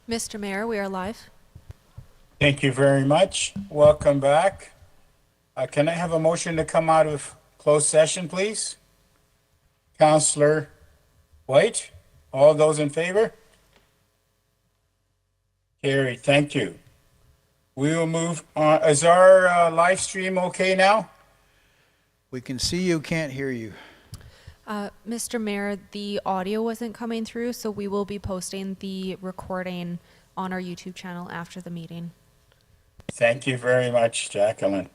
Mr. Mayor, we are live. Thank you very much. Welcome back. Can I have a motion to come out of closed session, please? Councillor White, all those in favor? Carried, thank you. We will move on. Is our live stream okay now? We can see you, can't hear you. Mr. Mayor, the audio wasn't coming through, so we will be posting the recording on our YouTube channel after the meeting. Thank you very much, Jacqueline.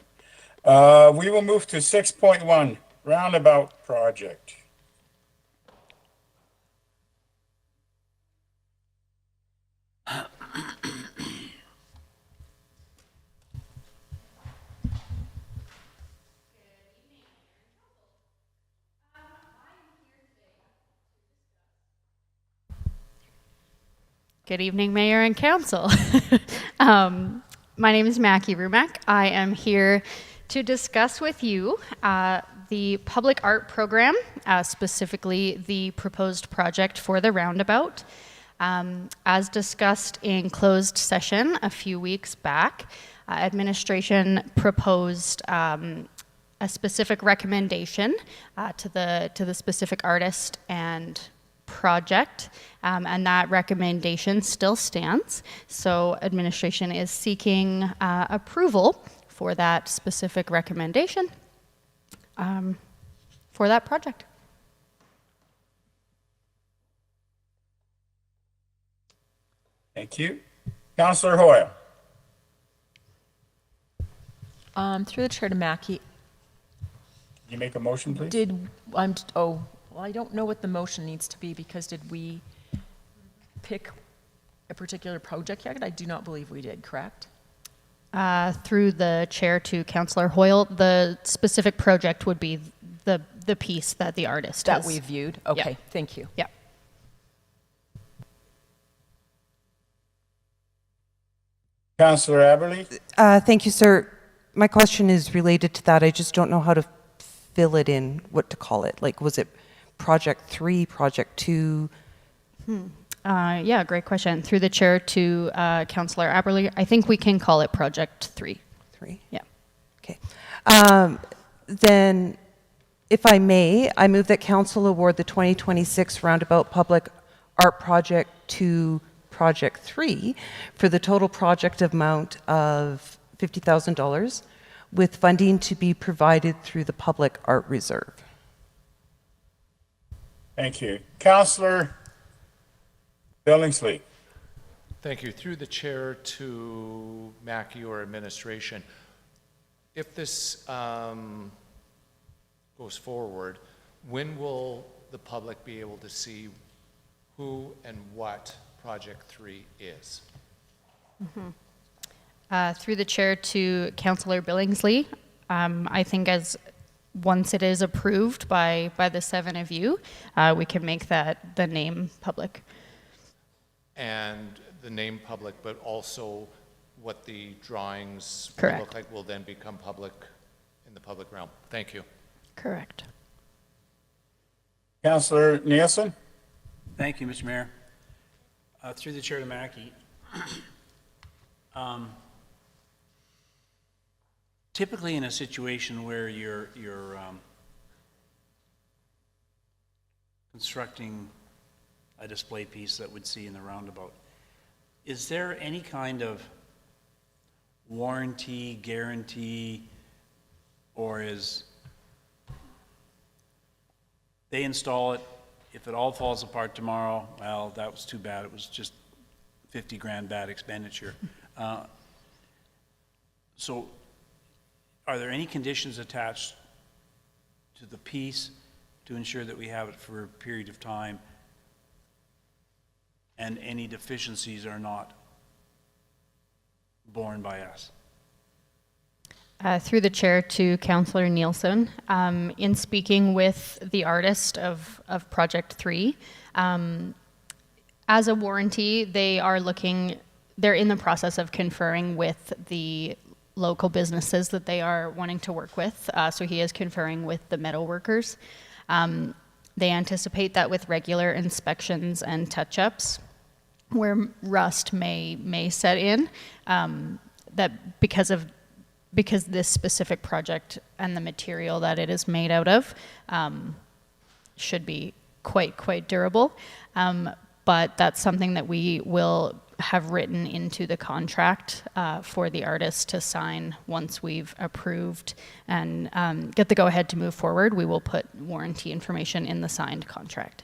We will move to 6.1, Roundabout Project. Good evening, Mayor and Council. My name is Mackie Rumack. I am here to discuss with you the public art program, specifically the proposed project for the Roundabout. As discussed in closed session a few weeks back, administration proposed a specific recommendation to the specific artist and project, and that recommendation still stands. So administration is seeking approval for that specific recommendation for that project. Thank you. Councillor Hoyle. Through the chair to Mackie, Can you make a motion, please? I don't know what the motion needs to be, because did we pick a particular project yet? I do not believe we did, correct? Through the chair to Councillor Hoyle, the specific project would be the piece that the artist That has. we viewed? Okay, thank you. Yeah. Councillor Aberley. Thank you, sir. My question is related to that. I just don't know how to fill it in, what to call it. Like, was it Project 3, Project 2? Yeah, great question. Through the chair to Councillor Aberley, I think we can call it Project 3. 3? Yeah. Okay. Then, if I may, I move that Council award the 2026 Roundabout Public Art Project to Project 3 for the total project amount of $50,000, with funding to be provided through the Public Art Reserve. Thank you. Councillor Billingsley. Thank you. Through the chair to Mackie or administration, if this goes forward, when will the public be able to see who and what Project 3 is? Through the chair to Councillor Billingsley, I think once it is approved by the 7 of you, we can make that the name public. And the name public, but also what the drawings will Correct. look like will then become public in the public realm. Thank you. Correct. Councillor Nielsen. Thank you, Mr. Mayor. Through the chair to Mackie. Typically in a situation where you're constructing a display piece that we'd see in the roundabout, is there any kind of warranty, guarantee, or is they install it, if it all falls apart tomorrow, well, that was too bad, it was just 50 grand bad expenditure. So are there any conditions attached to the piece to ensure that we have it for a period of time and any deficiencies are not borne by us? Through the chair to Councillor Nielsen, in speaking with the artist of Project 3, as a warranty, they're in the process of conferring with the local businesses that they are wanting to work with. So he is conferring with the metal workers. They anticipate that with regular inspections and touch-ups, where rust may set in, that because this specific project and the material that it is made out of should be quite durable. But that's something that we will have written into the contract for the artist to sign once we've approved and get the go-ahead to move forward. We will put warranty information in the signed contract.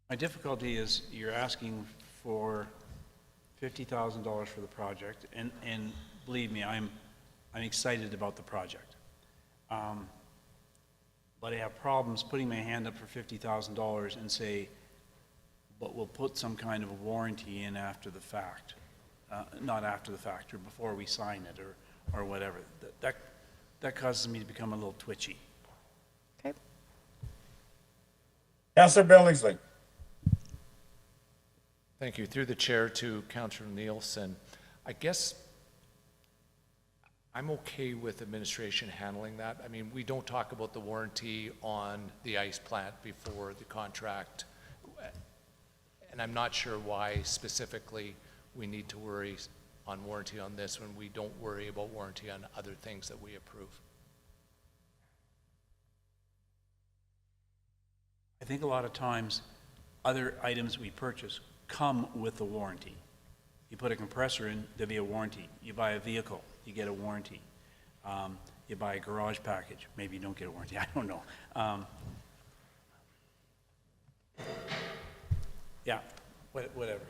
My difficulty is you're asking for $50,000 for the project, and believe me, I'm excited about the project. But I have problems putting my hand up for $50,000 and say, but we'll put some kind of a warranty in after the fact. Not after the fact, or before we sign it, or whatever. That causes me to become a little twitchy. Okay. Councillor Billingsley. Thank you. Through the chair to Councillor Nielsen. I guess I'm okay with administration handling that. I mean, we don't talk about the warranty on the ice plant before the contract. And I'm not sure why specifically we need to worry on warranty on this when we don't worry about warranty on other things that we approve. I think a lot of times, other items we purchase come with a warranty. You put a compressor in, there'll be a warranty. You buy a vehicle, you get a warranty. You buy a garage package, maybe you don't get a warranty, I don't know. Yeah, whatever.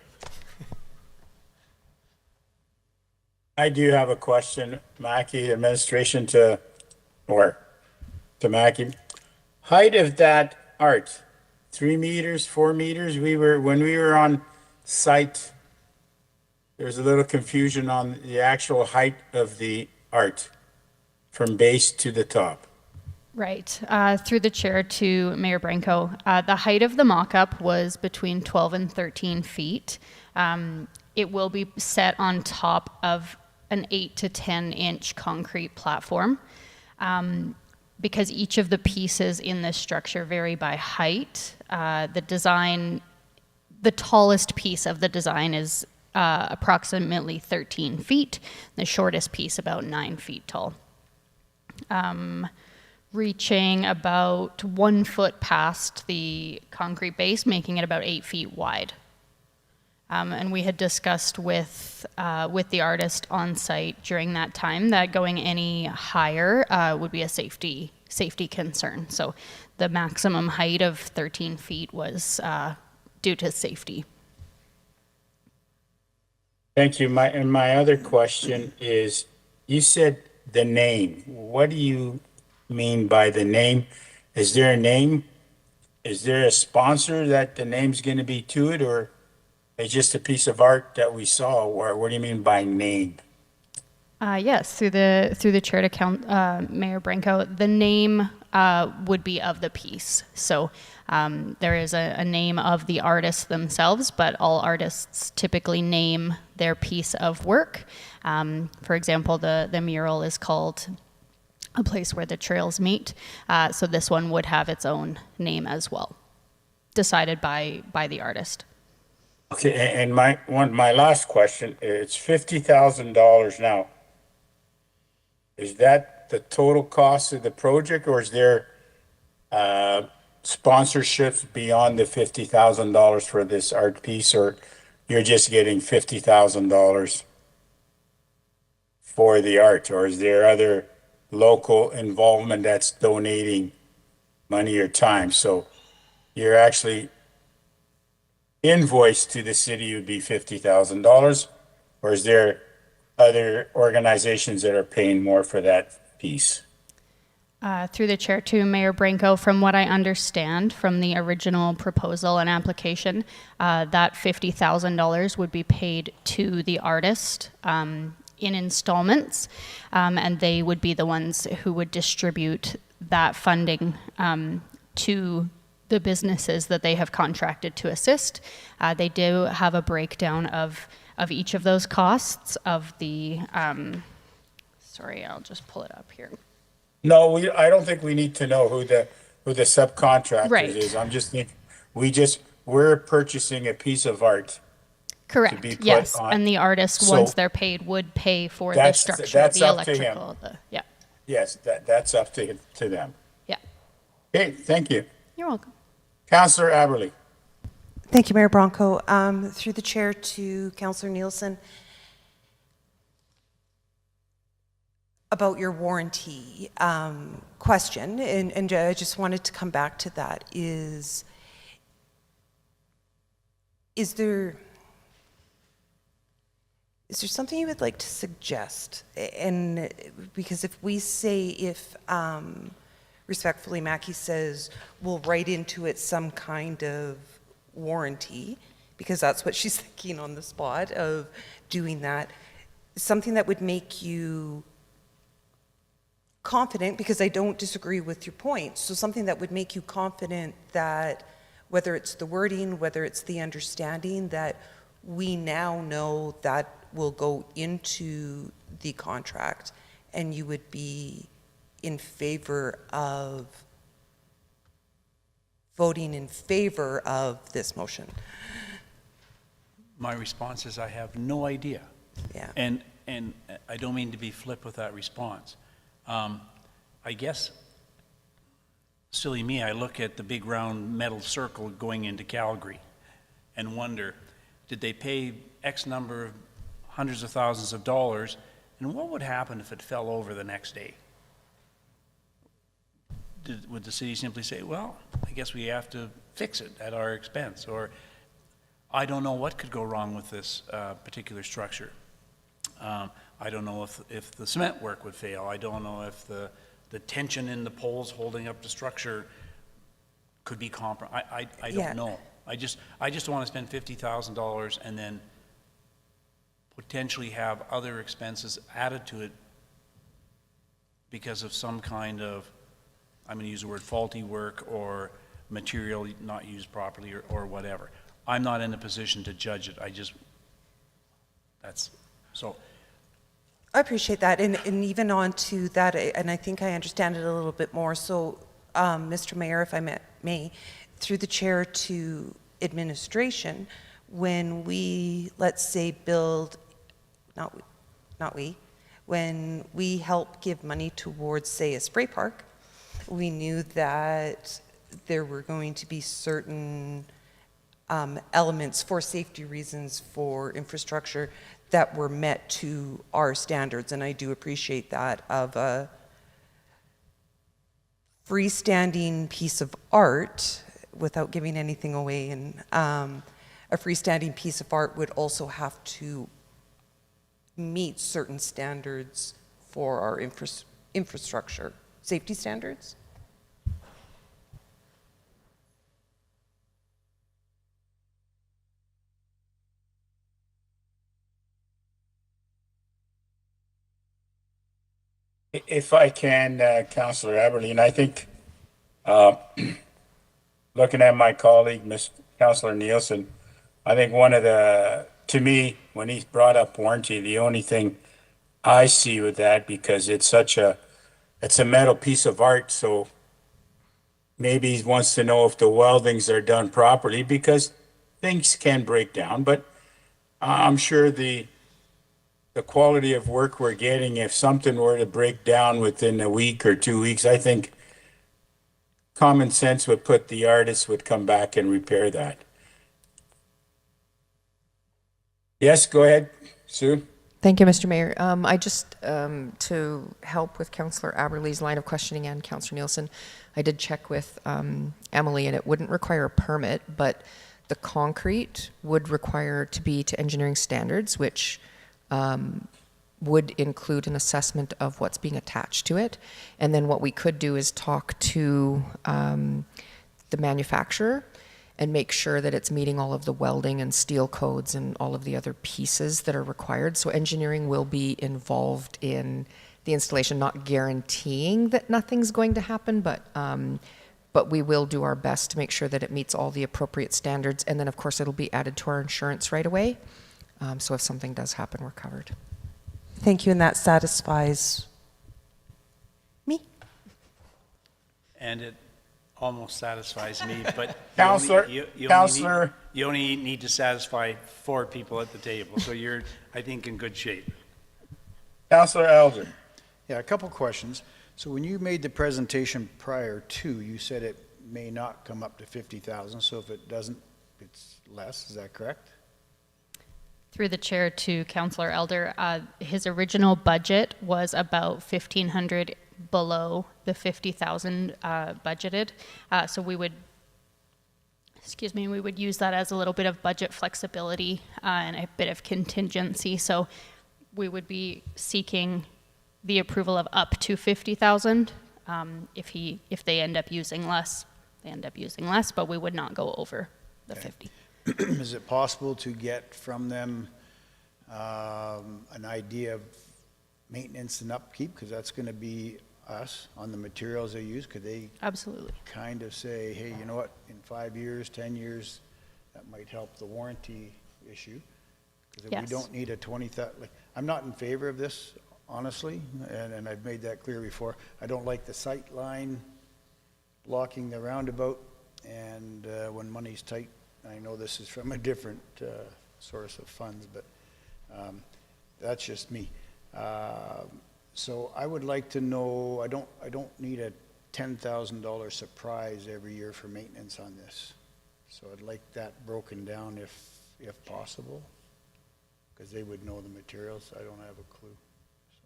I do have a question, Mackie, administration to Mackie. Height of that art, 3 meters, 4 meters? When we were on site, there's a little confusion on the actual height of the art from base to the top. Right. Through the chair to Mayor Branco, the height of the mock-up was between 12 and 13 feet. It will be set on top of an 8 to 10 inch concrete platform. Because each of the pieces in this structure vary by height, the tallest piece of the design is approximately 13 feet, the shortest piece about 9 feet tall. Reaching about 1 foot past the concrete base, making it about 8 feet wide. And we had discussed with the artist on site during that time that going any higher would be a safety concern. So the maximum height of 13 feet was due to safety. Thank you. My other question is, you said the name. What do you mean by the name? Is there a name? Is there a sponsor that the name's going to be to it, or it's just a piece of art that we saw? Or what do you mean by name? Yes, through the chair to Mayor Branco, the name would be of the piece. So there is a name of the artists themselves, but all artists typically name their piece of work. For example, the mural is called A Place Where the Trails Meet. So this one would have its own name as well, decided by the artist. Okay, and my last question, it's $50,000 now. Is that the total cost of the project, or is there sponsorships beyond the $50,000 for this art piece, or you're just getting $50,000 for the art, or is there other local involvement that's donating money or time? So you're actually invoice to the city would be $50,000, or is there other organizations that are paying more for that piece? Through the chair to Mayor Branco, from what I understand from the original proposal and application, that $50,000 would be paid to the artist in installments, and they would be the ones who would distribute that funding to the businesses that they have contracted to assist. They do have a breakdown of each of those costs of the, sorry, I'll just pull it up here. No, I don't think we need to know who the subcontractor Right. is. I'm just thinking, we're purchasing a piece of art. Correct, be put yes. on- And the artist, So once they're paid, would pay for the that's- structure, that's the up to him. electrical, yeah, Yes, that's up to them. yeah. Okay, thank you. You're welcome. Councillor Aberley. Thank you, Mayor Bronco. Through the chair to Councillor Nielsen. About your warranty question, and I just wanted to come back to that, is there something you would like to suggest? And because if we say, respectfully, Mackie says, we'll write into it some kind of warranty, because that's what she's thinking on the spot of doing that, something that would make you confident, because I don't disagree with your point, so something that would make you confident that whether it's the wording, whether it's the understanding, that we now know that will go into the contract, and you would be in favor of voting in favor of this motion. My response is I have no idea. Yeah. And I don't mean to be flip with that response. I guess, silly me, I look at the big round metal circle going into Calgary and wonder, did they pay X number of hundreds of thousands of dollars, and what would happen if it fell over the next day? Would the city simply say, well, I guess we have to fix it at our expense? Or I don't know what could go wrong with this particular structure. I don't know if the cement work would fail. I don't know if the tension in the poles holding up the structure could be compromised. I don't Yeah. know. I just don't want to spend $50,000 and then potentially have other expenses added to it because of some kind of, I'm going to use the word faulty work or material not used properly or whatever. I'm not in a position to judge it. So. I appreciate that, and even on to that, and I think I understand it a little bit more. So, Mr. Mayor, if I may, through the chair to administration, when we, let's say, build, when we help give money towards, say, a spray park, we knew that there were going to be certain elements for safety reasons, for infrastructure, that were met to our standards, and I do appreciate that, of a freestanding piece of art, without giving anything away, and a freestanding piece of art would also have to meet certain standards for our infrastructure, safety standards. If I can, Councillor Aberley, I think, looking at my colleague, Councillor Nielsen, I think to me, when he brought up warranty, the only thing I see with that, because it's a metal piece of art, so maybe he wants to know if the weldings are done properly, because things can break down, but I'm sure the quality of work we're getting, if something were to break down within a week or 2 weeks, I think common sense would put the artist would come back and repair that. Yes, go ahead, Sue. Thank you, Mr. Mayor. I just, to help with Councillor Aberley's line of questioning and Councillor Nielsen, I did check with Emily, and it wouldn't require a permit, but the concrete would require to be to engineering standards, which would include an assessment of what's being attached to it. And then what we could do is talk to the manufacturer and make sure that it's meeting all of the welding and steel codes and all of the other pieces that are required. So engineering will be involved in the installation, not guaranteeing that nothing's going to happen, but we will do our best to make sure that it meets all the appropriate standards. And then, of course, it'll be added to our insurance right away. So if something does happen, we're covered. Thank you, and that satisfies me. and it almost satisfies me, but Counselor, you only need to satisfy 4 people at the table, so you're, I think, in good shape. Counselor Elder. Yeah, a couple questions. So when you made the presentation prior to, you said it may not come up to 50,000, so if it doesn't, it's less, is that correct? Through the chair to Councillor Elder, his original budget was about 1,500 below the 50,000 budgeted. So we would, we would use that as a little bit of budget flexibility and a bit of contingency. So we would be seeking the approval of up to 50,000. If they end up using less, they end up using less, but we would not go over the 50. Is it possible to get from them an idea of maintenance and upkeep? Because that's going to be us on the materials they use. Could they Absolutely. kind of say, hey, you know what, in 5 years, 10 years, that might help the warranty issue? Because Yes. we don't need a 20,000, like, I'm not in favor of this, honestly, and I've made that clear before. I don't like the sight line blocking the roundabout, and when money's tight, I know this is from a different source of funds, but that's just me. So I would like to know, I don't need a $10,000 surprise every year for maintenance on this. So I'd like that broken down if possible, because they would know the materials. I don't have a clue. So,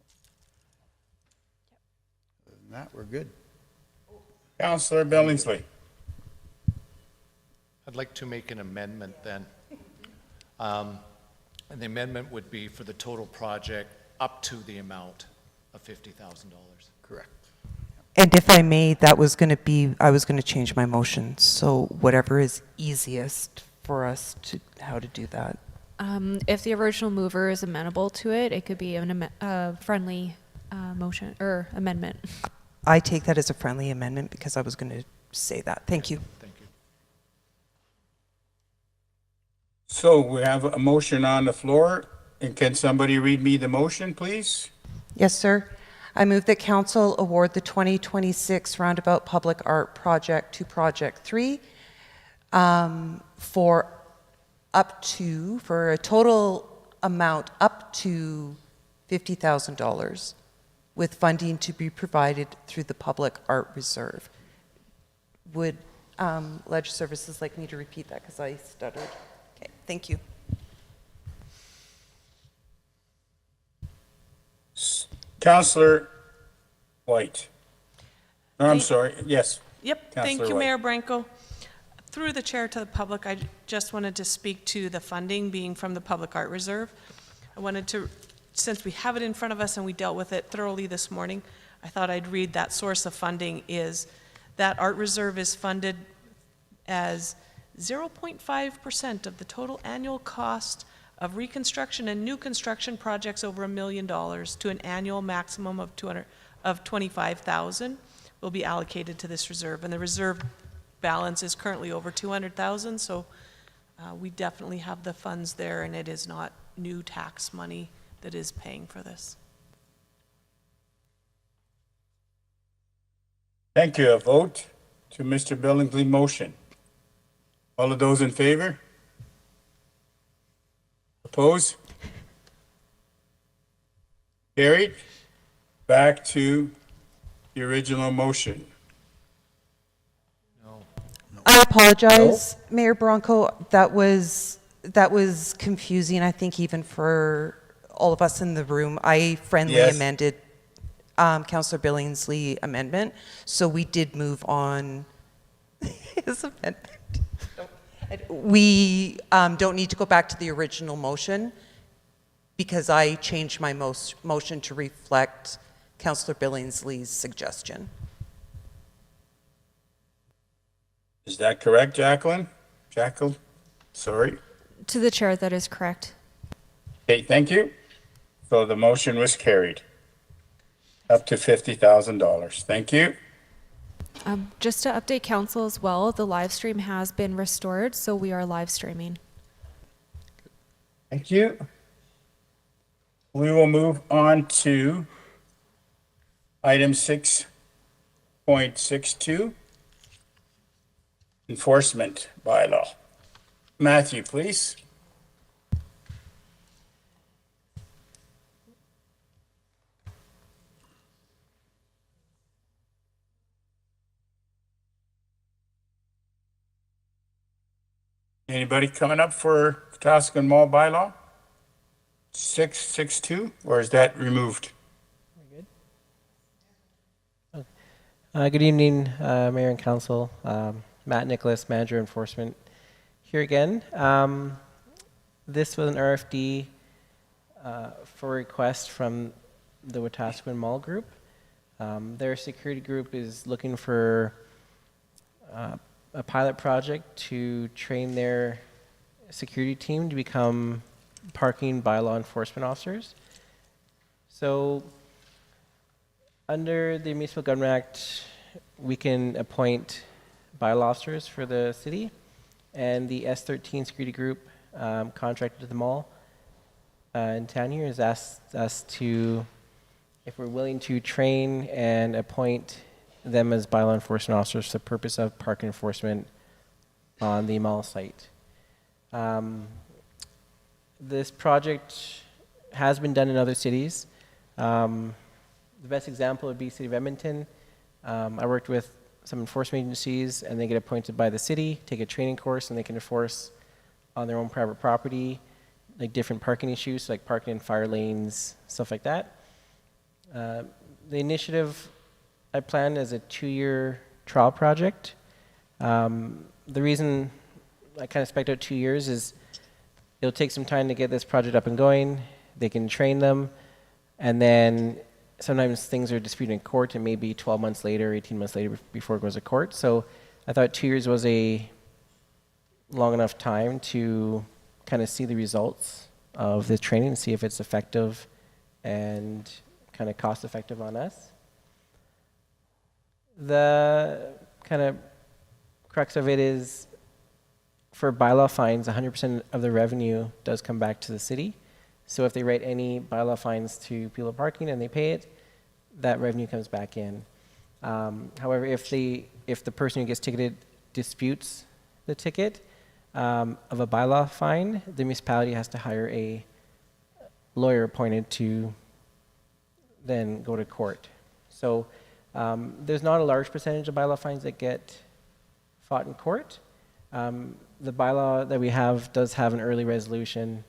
other than that, we're good. Counselor Billingsley. I'd like to make an amendment then. And the amendment would be for the total project up to the amount of $50,000. Correct. And if I may, that was going to be, I was going to change my motion. So whatever is easiest for us to, how to do that. If the original mover is amenable to it, it could be a friendly motion or amendment. I take that as a friendly amendment because I was going to say that. Thank you. Thank you. So we have a motion on the floor, and can somebody read me the motion, please? Yes, sir. I move that council award the 2026 Roundabout Public Art Project to Project 3 for a total amount up to $50,000 with funding to be provided through the Public Art Reserve. Would Ledge Services like me to repeat that because I stuttered? Okay, thank you. Counselor White. No, I'm sorry. Yes. Yep, thank Councillor you, White. Mayor Branco. Through the chair to the public, I just wanted to speak to the funding being from the Public Art Reserve. I wanted to, since we have it in front of us and we dealt with it thoroughly this morning, I thought I'd read that source of funding is that art reserve is funded as 0.5% of the total annual cost of reconstruction and new construction projects over $1 million to an annual maximum of $25,000 will be allocated to this reserve. And the reserve balance is currently over $200,000, so we definitely have the funds there, and it is not new tax money that is paying for this. Thank you. A vote to Mr. Billingsley's motion. All of those in favor? Oppose? Carried. Back to the original motion. I apologize, Mayor Bronco. That was confusing, I think, even for all of us in the room. I friendly Yes. amended Councillor Billingsley amendment, so we did move on his amendment. We don't need to go back to the original motion because I changed my motion to reflect Councillor Billingsley's suggestion. Is that correct, Jacqueline? Sorry. To the chair, that is correct. Okay, thank you. So the motion was carried. Up to $50,000. Thank you. Just to update council as well, the live stream has been restored, so we are live streaming. Thank you. We will move on to item 6.1, 6.62, enforcement bylaw. Matthew, please. Anybody coming up for Wetaskiwin Mall bylaw? 662, or is that removed? Good evening, Mayor and Council. Matt Nicholas, Manager Enforcement, here again. This was an RFD for a request from the Wetaskiwin Mall Group. Their security group is looking for a pilot project to train their security team to become parking bylaw enforcement officers. So under the Municipal Government Act, we can appoint bylaw officers for the city, and the S13 security group contracted to the mall in town here has asked us to, if we're willing to train and appoint them as bylaw enforcement officers for the purpose of park enforcement on the mall site. This project has been done in other cities. The best example would be City of Edmonton. I worked with some enforcement agencies, and they get appointed by the city, take a training course, and they can enforce on their own private property, like different parking issues, like parking in fire lanes, stuff like that. The initiative I planned as a 2-year trial project. The reason I kind of spec'd out 2 years is it'll take some time to get this project up and going. They can train them, and then sometimes things are disputed in court, and maybe 12 months later, 18 months later before it goes to court. So I thought 2 years was a long enough time to kind of see the results of the training and see if it's effective and kind of cost effective on us. The kind of crux of it is for bylaw fines, 100% of the revenue does come back to the city. So if they write any bylaw fines to people parking and they pay it, that revenue comes back in. However, if the person who gets ticketed disputes the ticket of a bylaw fine, the municipality has to hire a lawyer appointed to then go to court. So there's not a large percentage of bylaw fines that get fought in court. The bylaw that we have does have an early resolution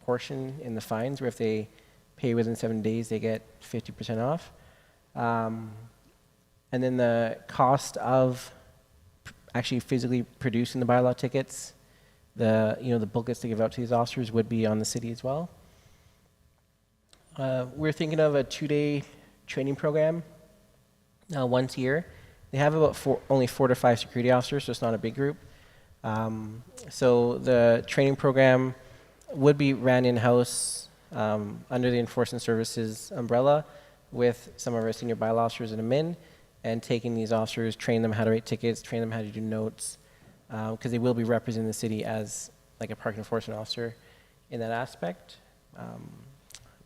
portion in the fines, where if they pay within 7 days, they get 50% off. And then the cost of actually physically producing the bylaw tickets, the booklets to give out to these officers would be on the city as well. We're thinking of a 2-day training program once a year. They have about only 4 to 5 security officers, so it's not a big group. So the training program would be ran in-house under the Enforcement Services umbrella with some of our senior bylaw officers in admin, and taking these officers, train them how to write tickets, train them how to do notes, because they will be representing the city as like a park enforcement officer in that aspect.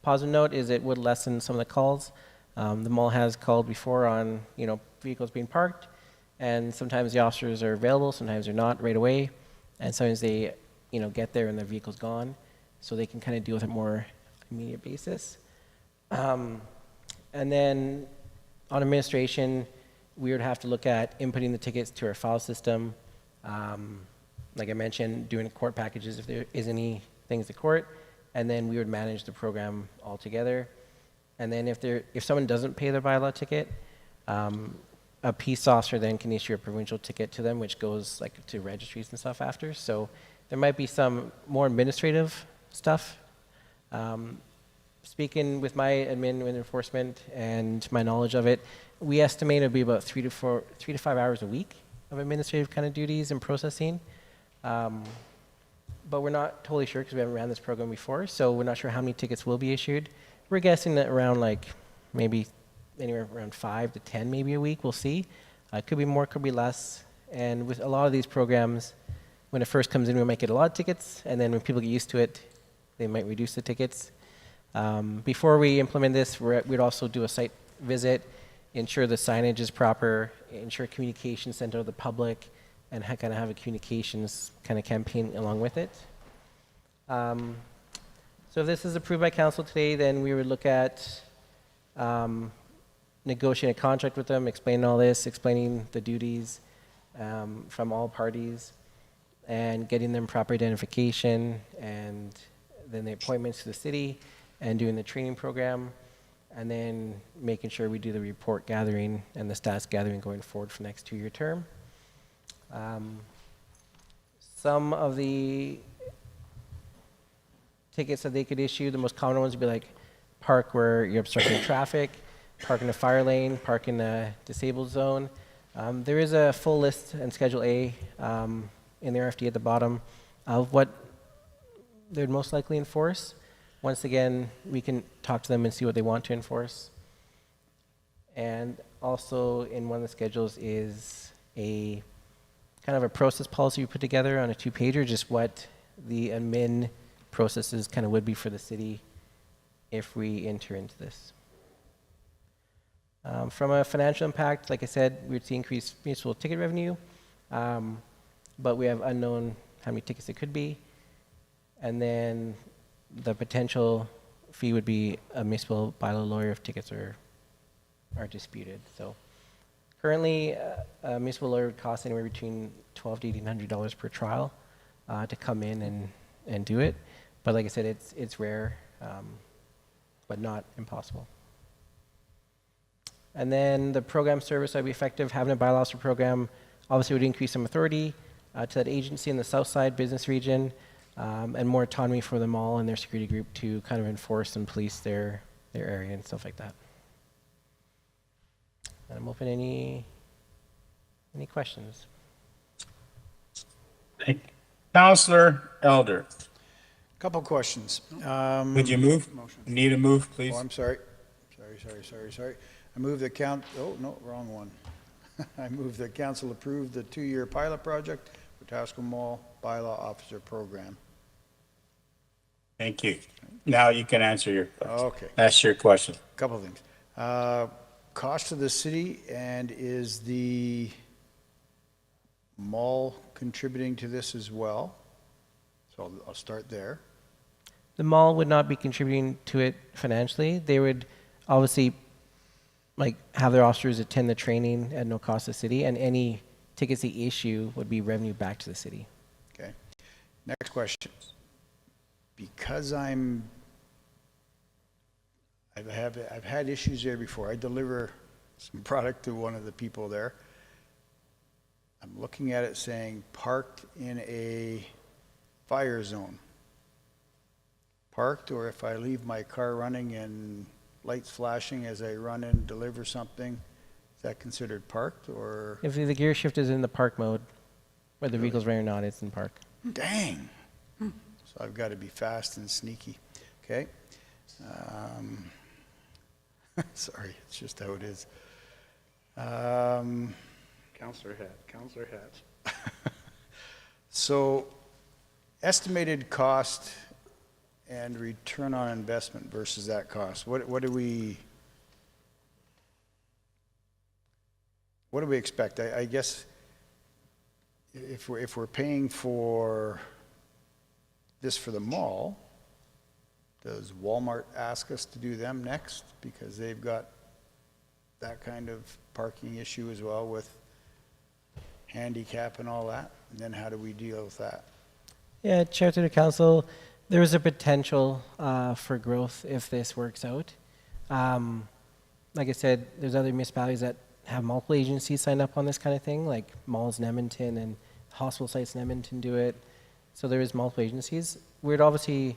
Positive note is it would lessen some of the calls. The mall has called before on vehicles being parked, and sometimes the officers are available, sometimes they're not right away, and sometimes they get there and the vehicle's gone, so they can kind of deal with it more immediate basis. And then on administration, we would have to look at inputting the tickets to our file system. Like I mentioned, doing court packages if there is any things to court, and then we would manage the program altogether. And then if someone doesn't pay their bylaw ticket, a peace officer then can issue a provincial ticket to them, which goes like to registries and stuff after. So there might be some more administrative stuff. Speaking with my admin with enforcement and my knowledge of it, we estimate it would be about 3 to 5 hours a week of administrative kind of duties and processing. But we're not totally sure because we haven't ran this program before, so we're not sure how many tickets will be issued. We're guessing that around maybe anywhere around 5 to 10 maybe a week. We'll see. Could be more, could be less. And with a lot of these programs, when it first comes in, we might get a lot of tickets, and then when people get used to it, they might reduce the tickets. Before we implement this, we'd also do a site visit ensure the signage is proper, ensure communication sent out to the public, and kind of have a communications kind of campaign along with it. So if this is approved by council today, then we would look at negotiating a contract with them, explaining all this, explaining the duties from all parties, and getting them proper identification, and then the appointments to the city, and doing the training program, and then making sure we do the report gathering and the stats gathering going forward for the next 2-year term. Some of the tickets that they could issue, the most common ones would be like park where you're obstructing traffic, park in a fire lane, park in a disabled zone. There is a full list in Schedule A in the RFD at the bottom of what they would most likely enforce. Once again, we can talk to them and see what they want to enforce. And also in one of the schedules is a kind of a process policy we put together on a 2-pager, just what the admin processes kind of would be for the city if we enter into this. From a financial impact, like I said, we would see increased municipal ticket revenue, but we have unknown how many tickets it could be. And then the potential fee would be a municipal bylaw lawyer if tickets are disputed. So currently, a municipal lawyer would cost anywhere between $1,200 to $1,800 per trial to come in and do it. But like I said, it's rare, but not impossible. And then the program service that would be effective, having a bylaw officer program obviously would increase some authority to that agency in the south side business region, and more autonomy for them all and their security group to kind of enforce and police their area and stuff like that. And I'm open any questions. Thank you. Councillor Elder, Couple questions. would you move? Need a move, please? Oh, I'm sorry. Sorry. I move the oh, no, wrong one. I move that council approve the 2-year pilot project for Wetaskiwin Mall Bylaw Officer Program. Thank you. Now you can answer your question. Okay. That's your question. Couple of things. Cost to the city, and is the mall contributing to this as well? So I'll start there. The mall would not be contributing to it financially. They would obviously have their officers attend the training at no cost to the city, and any tickets they issue would be revenue back to the city. Okay. Next question. Because I've had issues there before. I deliver some product to one of the people there. I'm looking at it saying parked in a fire zone. Parked, or if I leave my car running and lights flashing as I run in, deliver something, is that considered parked, or? If the gear shift is in the park mode, whether the vehicle's running or not, it's in park. Dang. So I've got to be fast and sneaky. Okay. Sorry, it's just how it is. Counselor hat. So, estimated cost and return on investment versus that cost. What do we expect? I guess if we're paying for this for the mall, does Walmart ask us to do them next because they've got that kind of parking issue as well with handicap and all that? And then how do we deal with that? Yeah, Chair to the Council, there is a potential for growth if this works out. Like I said, there's other municipalities that have multiple agencies signed up on this kind of thing, like malls in Edmonton and hospital sites in Edmonton do it. So there is multiple agencies. We'd obviously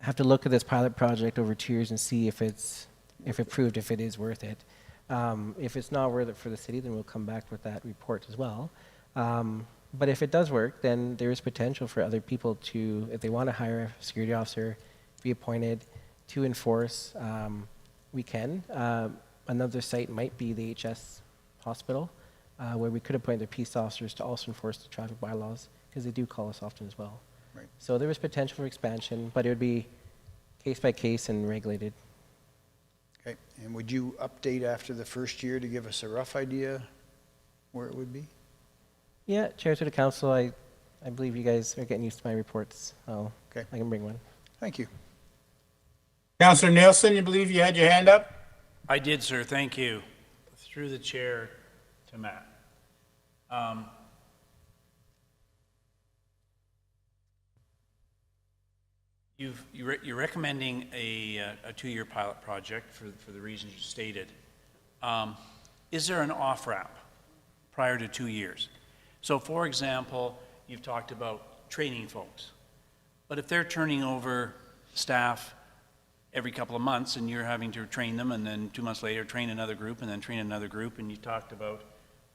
have to look at this pilot project over 2 years and see if it is worth it. If it's not worth it for the city, then we'll come back with that report as well. But if it does work, then there is potential for other people to, if they want to hire a security officer, be appointed to enforce. We can. Another site might be the HS hospital, where we could appoint their peace officers to also enforce the traffic bylaws, because they do call us often as well. Right. So there is potential for expansion, but it would be case by case and regulated. Okay, and would you update after the first year to give us a rough idea where it would be? Yeah, Chair to the Council, I believe you guys are getting used to my reports. Okay. I can bring one. Thank you. Councillor Nielsen, you believe you had your hand up? I did, sir, thank you. Through the chair to Matt. You're recommending a 2-year pilot project for the reasons you stated. Is there an off-ramp prior to 2 years? So for example, you've talked about training folks, but if they're turning over staff every couple of months and you're having to train them and then 2 months later train another group and then train another group, and you talked about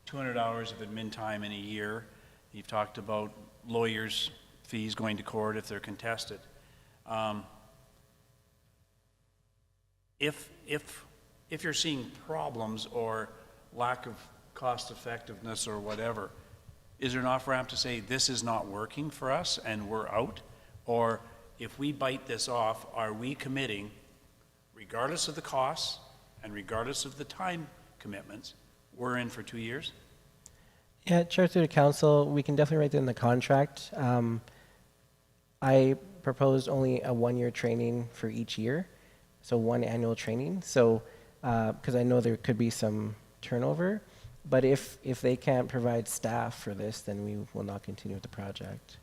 200 hours of admin time in a year, you've talked about lawyers' fees going to court if they're contested. If you're seeing problems or lack of cost effectiveness or whatever, is there an off-ramp to say this is not working for us and we're out? Or if we bite this off, are we committing, regardless of the costs and regardless of the time commitments, we're in for 2 years? Yeah, Chair to the Council, we can definitely write that in the contract. I proposed only a 1-year training for each year, so 1 annual training. So, because I know there could be some turnover, but if they can't provide staff for this, then we will not continue with the project.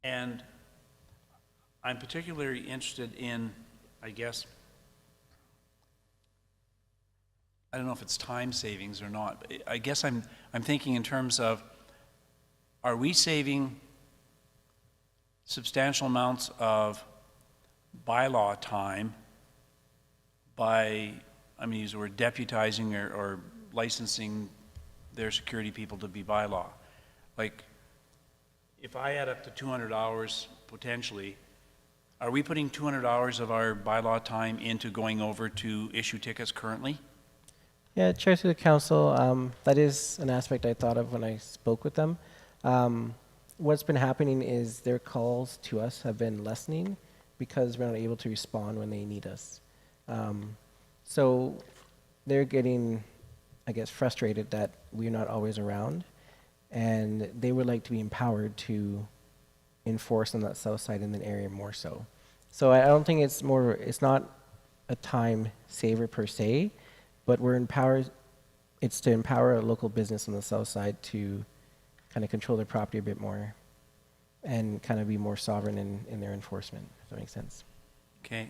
And I'm particularly interested in, I guess, I don't know if it's time savings or not, but I guess I'm thinking in terms of, are we saving substantial amounts of bylaw time by, I'm going to use the word deputizing or licensing their security people to be bylaw? Like, if I add up to 200 hours potentially, are we putting 200 hours of our bylaw time into going over to issue tickets currently? Yeah, Chair to the Council, that is an aspect I thought of when I spoke with them. What's been happening is their calls to us have been lessening because we're not able to respond when they need us. So they're getting, I guess, frustrated that we're not always around, and they would like to be empowered to enforce on that south side in the area more so. So I don't think it's not a time saver per se, but it's to empower a local business on the south side to kind of control their property a bit more and kind of be more sovereign in their enforcement, if that makes sense. Okay.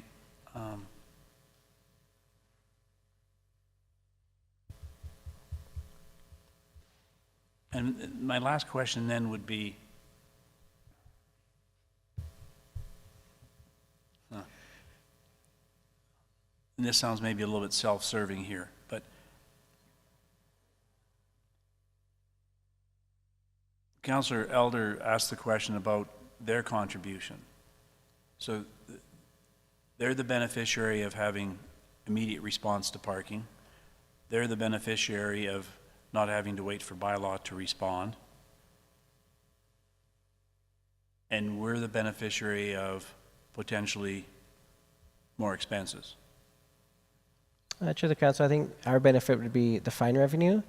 And my last question then would be, and this sounds maybe a little bit self-serving here, but Councillor Elder asked the question about their contribution. So they're the beneficiary of having immediate response to parking. They're the beneficiary of not having to wait for bylaw to respond. And we're the beneficiary of potentially more expenses. Chair of the Council, I think our benefit would be the fine revenue,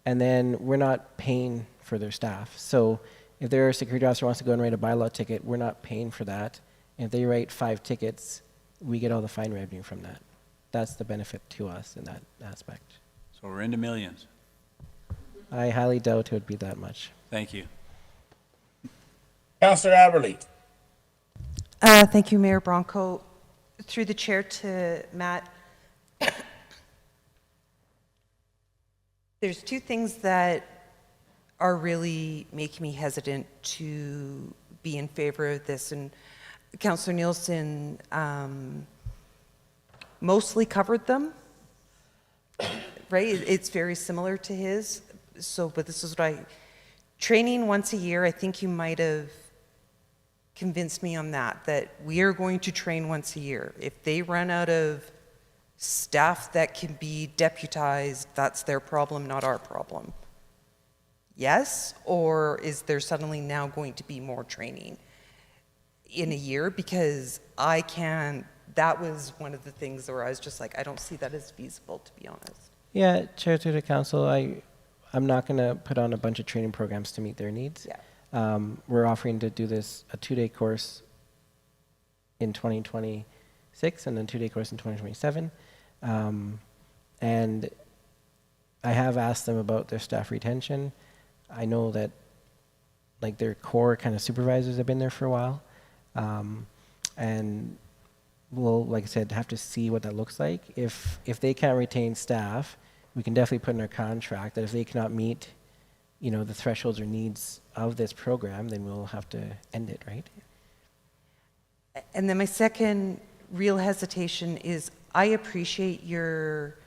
and then we're not paying for their staff. So if their security officer wants to go and write a bylaw ticket, we're not paying for that. And if they write 5 tickets, we get all the fine revenue from that. That's the benefit to us in that aspect. So we're into millions. I highly doubt it would be that much. Thank you. Councillor Aberley. Thank you, Mayor Bronco. Through the chair to Matt. There's 2 things that are really making me hesitant to be in favor of this, and Councillor Nielsen mostly covered them, right? It's very similar to his. So, but this is what training once a year, I think you might have convinced me on that we are going to train once a year. If they run out of staff that can be deputized, that's their problem, not our problem. yes, or is there suddenly now going to be more training in a year? Because I can't, that was one of the things where I was just like, I don't see that as feasible, to be honest. Yeah, Chair to the Council, I'm not going to put on a bunch of training programs to meet their needs. Yeah. We're offering to do this a 2-day course in 2026 and then 2-day course in 2027. And I have asked them about their staff retention. I know that like their core kind of supervisors have been there for a while. And we'll, like I said, have to see what that looks like. If they can't retain staff, we can definitely put in our contract that if they cannot meet, the thresholds or needs of this program, then we'll have to end it, right? And then my second real hesitation is I appreciate your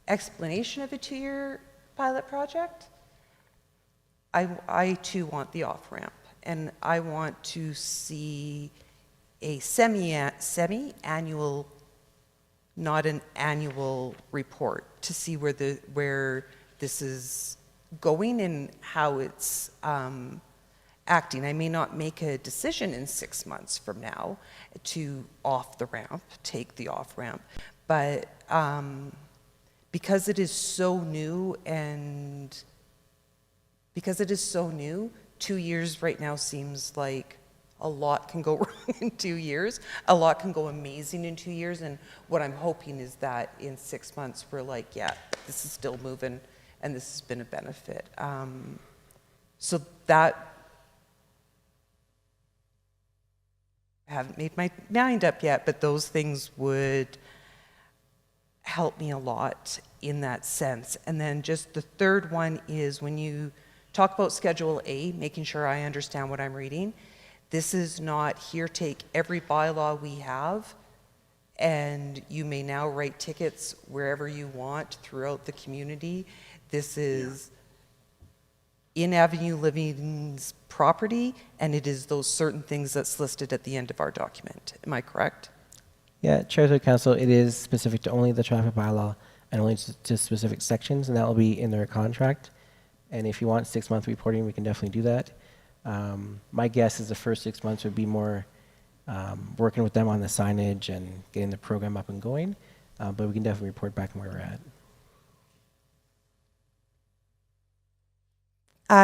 explanation of a 2-year pilot project. I too want the off-ramp, and I want to see a semi-annual, not an annual report, to see where this is going and how it's acting. I may not make a decision in 6 months from now to take the off-ramp, but because it is so new, 2 years right now seems like a lot can go wrong in 2 years. A lot can go amazing in 2 years, and what I'm hoping is that in 6 months we're like, yeah, this is still moving, and this has been a benefit. So that, I haven't made my mind up yet, but those things would help me a lot in that sense. And then just the third one is when you talk about Schedule A, making sure I understand what I'm reading. This is not here, take every bylaw we have, and you may now write tickets wherever you want throughout the community. This is in Avenue Living's property, and it is those certain things that's listed at the end of our document. Am I correct? Yeah, Chair to the Council, it is specific to only the traffic bylaw and only to specific sections, and that will be in their contract. And if you want 6-month reporting, we can definitely do that. My guess is the first 6 months would be more working with them on the signage and getting the program up and going, but we can definitely report back on where we're at.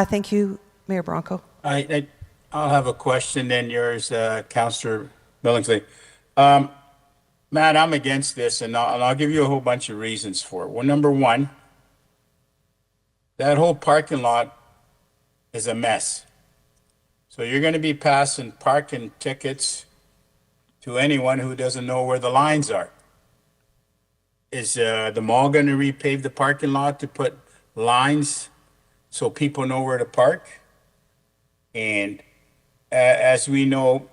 Thank you, Mayor Bronco. I'll have a question then, yours, Councillor Billingsley. Matt, I'm against this, and I'll give you a whole bunch of reasons for it. Well, number one, that whole parking lot is a mess. So you're going to be passing parking tickets to anyone who doesn't know where the lines are. Is the mall going to repave the parking lot to put lines so people know where to park? And as we know,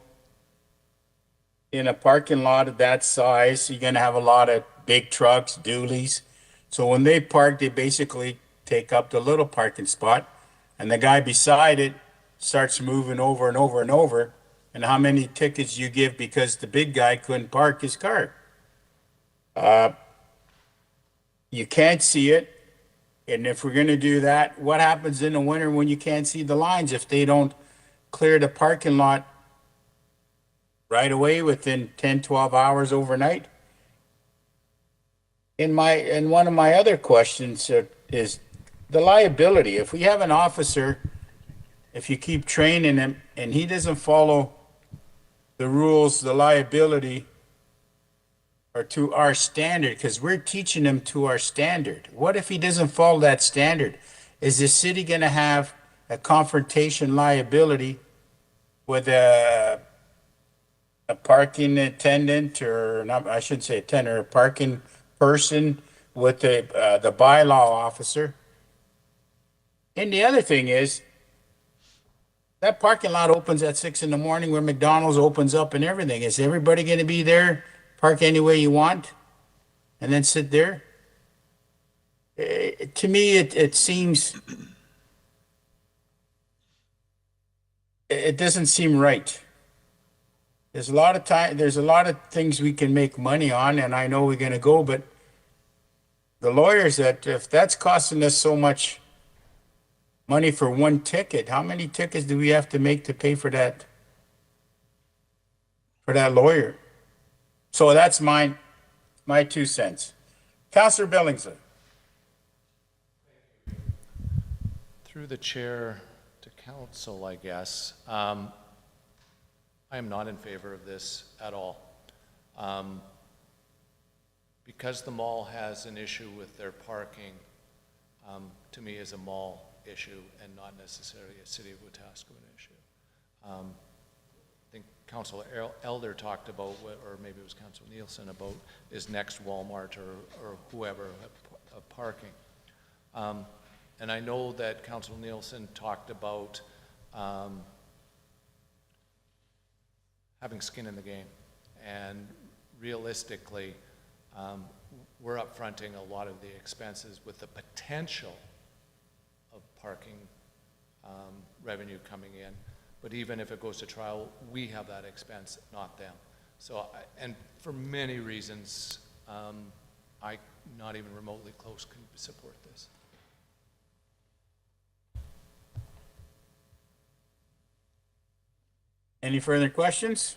in a parking lot of that size, you're going to have a lot of big trucks, dualies. So when they park, they basically take up the little parking spot, and the guy beside it starts moving over and over and over. And how many tickets you give because the big guy couldn't park his car? You can't see it. And if we're going to do that, what happens in the winter when you can't see the lines if they don't clear the parking lot right away within 10, 12 hours overnight? And one of my other questions is the liability. If we have an officer, if you keep training him and he doesn't follow the rules, the liability are to our standard, because we're teaching him to our standard. What if he doesn't follow that standard? Is the city going to have a confrontation liability with a parking attendant, or not, I shouldn't say attendant, or a parking person with the bylaw officer? And the other thing is, that parking lot opens at 6 in the morning where McDonald's opens up and everything. Is everybody going to be there, park any way you want, and then sit there? To me, it seems, it doesn't seem right. There's a lot of time, there's a lot of things we can make money on, and I know we're going to go, but the lawyers, that if that's costing us so much money for one ticket. How many tickets do we have to make to pay for that lawyer? So that's my 2 cents. Councillor Billingsley. Through the chair to council, I guess. I am not in favor of this at all. Because the mall has an issue with their parking, to me is a mall issue and not necessarily a City of Wetaskiwin issue. I think Councilor Elder talked about, or maybe it was Councilor Nielsen, about is next Walmart or whoever of parking. And I know that Councilor Nielsen talked about having skin in the game. And realistically, we're upfronting a lot of the expenses with the potential of parking revenue coming in. But even if it goes to trial, we have that expense, not them. So, and for many reasons, I, not even remotely close, can support this. Any further questions?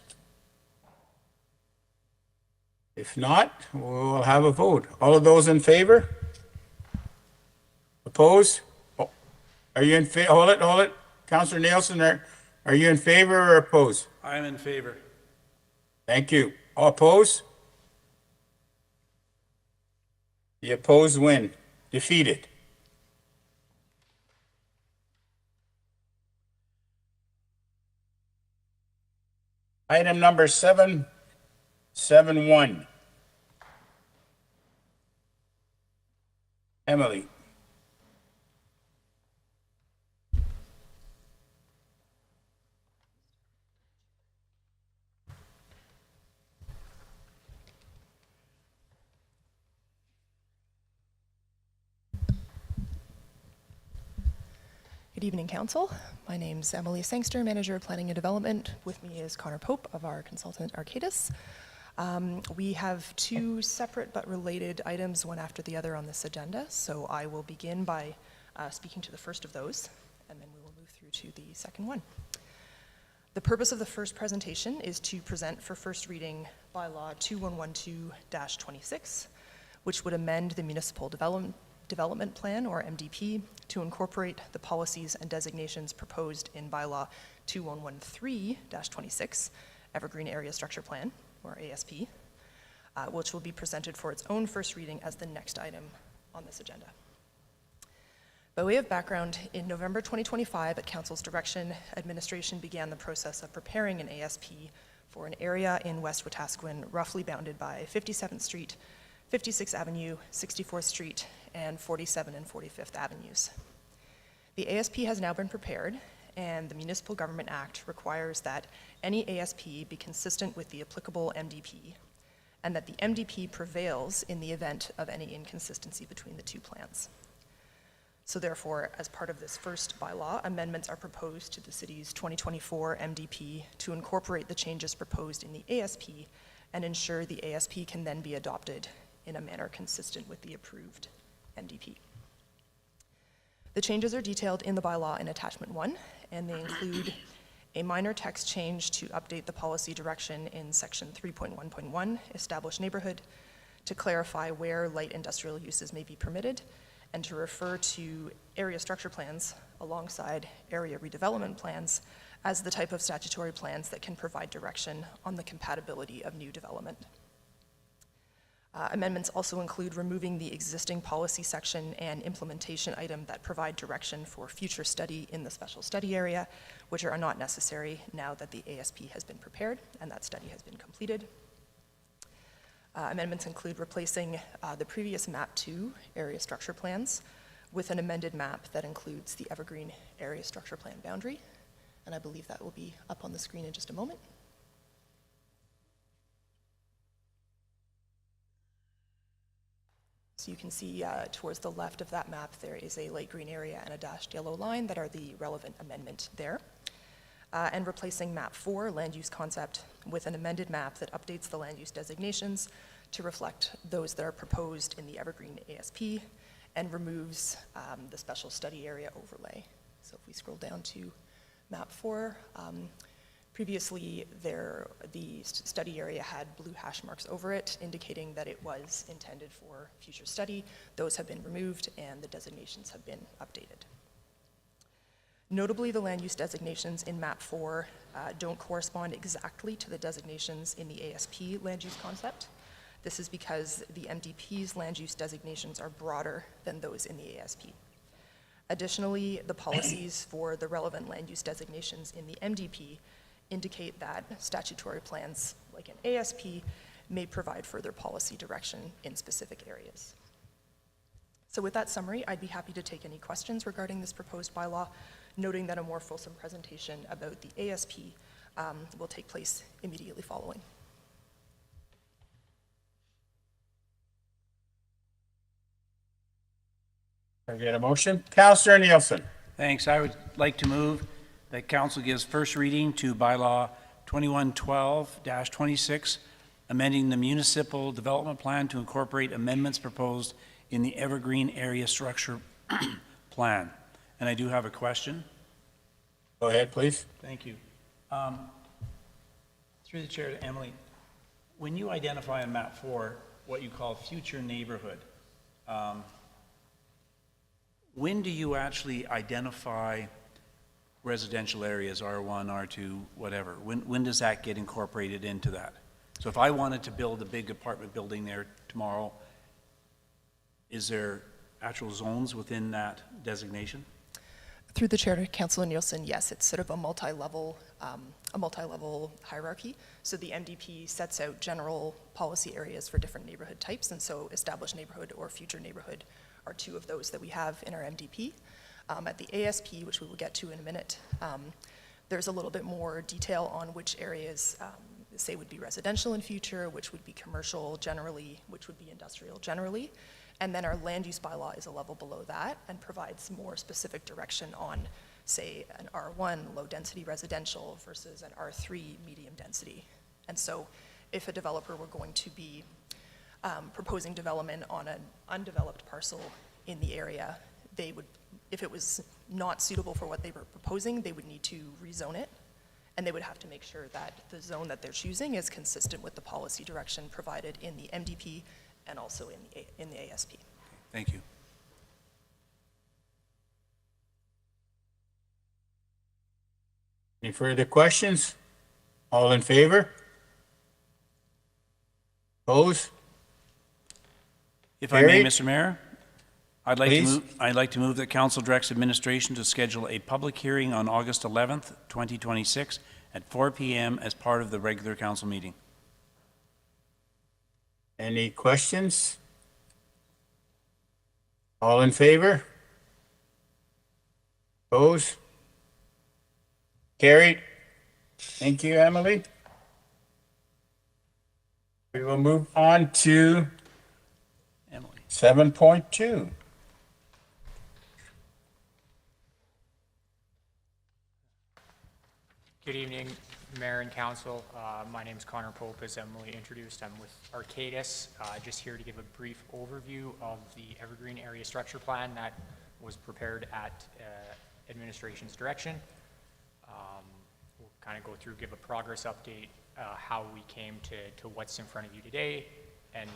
If not, we'll have a vote. All of those in favor? Opposed? Oh, are you in favor? Hold it. Councillor Nielsen, are you in favor or opposed? I am in favor. Thank you. All opposed? The opposed win. Defeated. Item number 771. Emily. Good evening, Council. My name's Emily Sangster, Manager of Planning and Development. With me is Connor Pope of our consultant Arcadis. We have two separate but related items, one after the other on this agenda, so I will begin by speaking to the first of those, and then we will move through to the second one. The purpose of the first presentation is to present for first reading Bylaw 2112-26, which would amend the Municipal Development Plan, or MDP, to incorporate the policies and designations proposed in Bylaw 2113-26, Evergreen Area Structure Plan, or ASP, which will be presented for its own first reading as the next item on this agenda. By way of background, in November 2025, at Council's direction, administration began the process of preparing an ASP for an area in West Wetaskiwin roughly bounded by 57th Street, 56th Avenue, 64th Street, and 47th and 45th Avenues. The ASP has now been prepared, and the Municipal Government Act requires that any ASP be consistent with the applicable MDP, and that the MDP prevails in the event of any inconsistency between the two plans. So therefore, as part of this first bylaw, amendments are proposed to the city's 2024 MDP to incorporate the changes proposed in the ASP and ensure the ASP can then be adopted in a manner consistent with the approved MDP. The changes are detailed in the bylaw in Attachment 1, and they include a minor text change to update the policy direction in Section 3.1.1, Established Neighborhood, to clarify where light industrial uses may be permitted, and to refer to area structure plans alongside area redevelopment plans as the type of statutory plans that can provide direction on the compatibility of new development. Amendments also include removing the existing policy section and implementation item that provide direction for future study in the special study area, which are not necessary now that the ASP has been prepared and that study has been completed. Amendments include replacing the previous Map 2 area structure plans with an amended map that includes the Evergreen area structure plan boundary, and I believe that will be up on the screen in just a moment. So you can see towards the left of that map, there is a light green area and a dashed yellow line that are the relevant amendment there. And replacing map 4, land use concept, with an amended map that updates the land use designations to reflect those that are proposed in the Evergreen ASP and removes the special study area overlay So if we scroll down to map 4, previously the study area had blue hash marks over it, indicating that it was intended for future study. Those have been removed and the designations have been updated. Notably, the land use designations in map 4 don't correspond exactly to the designations in the ASP land use concept. This is because the MDP's land use designations are broader than those in the ASP. Additionally, the policies for the relevant land use designations in the MDP indicate that statutory plans like an ASP may provide further policy direction in specific areas. So with that summary, I'd be happy to take any questions regarding this proposed bylaw, noting that a more fulsome presentation about the ASP will take place immediately following. Can I get a motion? Councillor Nielsen. Thanks. I would like to move that council gives first reading to bylaw 2112-26, amending the municipal development plan to incorporate amendments proposed in the Evergreen area structure plan. And I do have a question. Go ahead, please. Thank you. Through the chair to Emily, when you identify on map 4 what you call future neighborhood, when do you actually identify residential areas, R1, R2, whatever? When does that get incorporated into that? So if I wanted to build a big apartment building there tomorrow, is there actual zones within that designation? Through the chair to Councillor Nielsen, yes, it's sort of a multi-level hierarchy. So the MDP sets out general policy areas for different neighborhood types, and so established neighborhood or future neighborhood are two of those that we have in our MDP. At the ASP, which we will get to in a minute, there's a little bit more detail on which areas, say, would be residential in future, which would be commercial generally, which would be industrial generally. And then our land use bylaw is a level below that and provides more specific direction on, say, an R1 low-density residential versus an R3 medium density. And so if a developer were going to be proposing development on an undeveloped parcel in the area, they would, if it was not suitable for what they were proposing, they would need to rezone it, and they would have to make sure that the zone that they're choosing is consistent with the policy direction provided in the MDP and also in the ASP. Thank you. Any further questions? All in favor? Opposed? If I may, Carried. Mr. Mayor, I'd Please. like to move that council directs administration to schedule a public hearing on August 11th, 2026 at 4 p.m. as part of the regular council meeting. Any questions? All in favor? Opposed? Carried. Thank you, Emily. We will move on to Emily. 7.2. Good evening, Mayor and Council. My name is Connor Pope, as Emily introduced. I'm with Arcadis, just here to give a brief overview of the Evergreen Area Structure Plan that was prepared at administration's direction. We'll kind of go through, give a progress update, how we came to what's in front of you today, and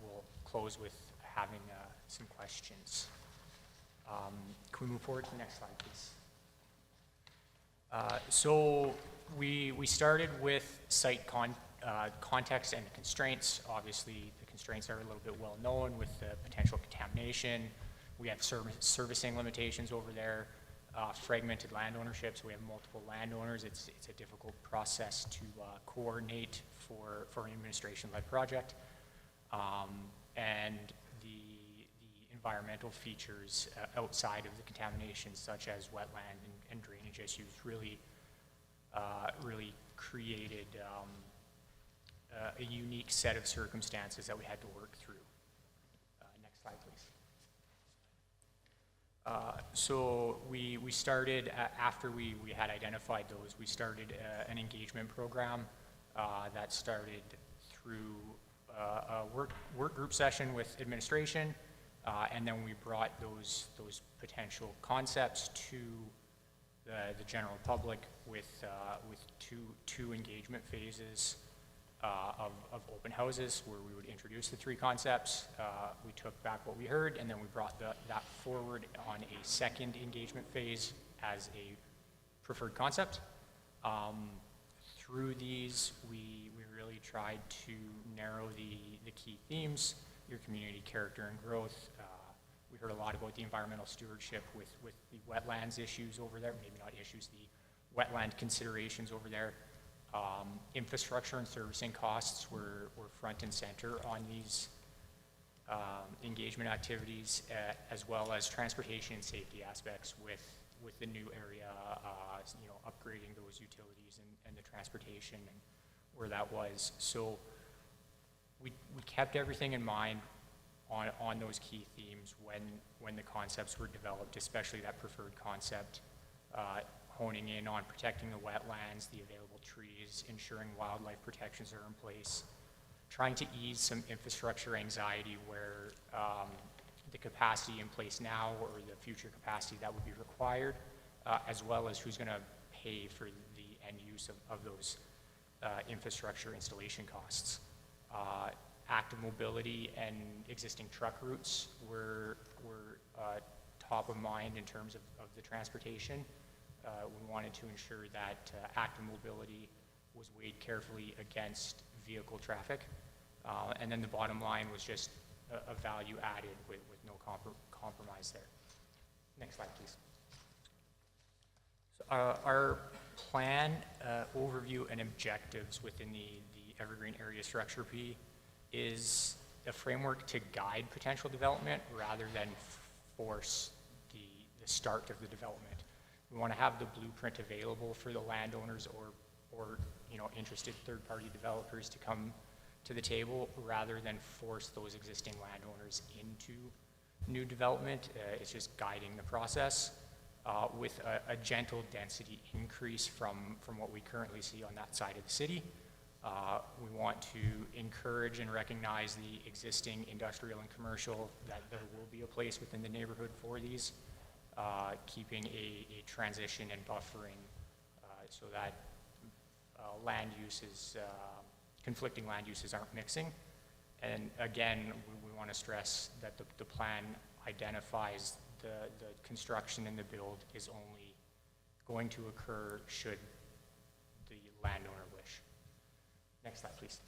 we'll close with having some questions. Can we move forward to the next slide, please? So we started with site context and constraints. Obviously, the constraints are a little bit well known with the potential contamination. We have servicing limitations over there, fragmented land ownership, so we have multiple landowners. It's a difficult process to coordinate for an administration-led project. And the environmental features outside of the contamination, such as wetland and drainage issues, really created a unique set of circumstances that we had to work through. Next slide, please. So we started, after we had identified those, we started an engagement program that started through a work group session with administration, And then we brought those potential concepts to the general public with two engagement phases of open houses where we would introduce the three concepts. We took back what we heard, and then we brought that forward on a second engagement phase as a preferred concept. Through these, we really tried to narrow the key themes, your community character and growth. We heard a lot about the environmental stewardship with the wetlands issues over there, maybe not issues, the wetland considerations over there. Infrastructure and servicing costs were front and center on these engagement activities, as well as transportation and safety aspects with the new area, upgrading those utilities and the transportation and where that was. So we kept everything in mind on those key themes when the concepts were developed, especially that preferred concept, honing in on protecting the wetlands, the available trees, ensuring wildlife protections are in place, trying to ease some infrastructure anxiety where the capacity in place now or the future capacity that would be required, as well as who's going to pay for the end use of those infrastructure installation costs. Active mobility and existing truck routes were top of mind in terms of the transportation. We wanted to ensure that active mobility was weighed carefully against vehicle traffic. And then the bottom line was just a value added with no compromise there. Next slide, please. So our plan, overview, and objectives within the Evergreen Area Structure P is a framework to guide potential development rather than force the start of the development. We want to have the blueprint available for the landowners or interested third-party developers to come to the table rather than force those existing landowners into new development. It's just guiding the process with a gentle density increase from what we currently see on that side of the city. We want to encourage and recognize the existing industrial and commercial, that there will be a place within the neighborhood for these, keeping a transition and buffering so that land uses, conflicting land uses aren't mixing. And again, we want to stress that the plan identifies the construction and the build is only going to occur should the landowner wish. Next slide, please.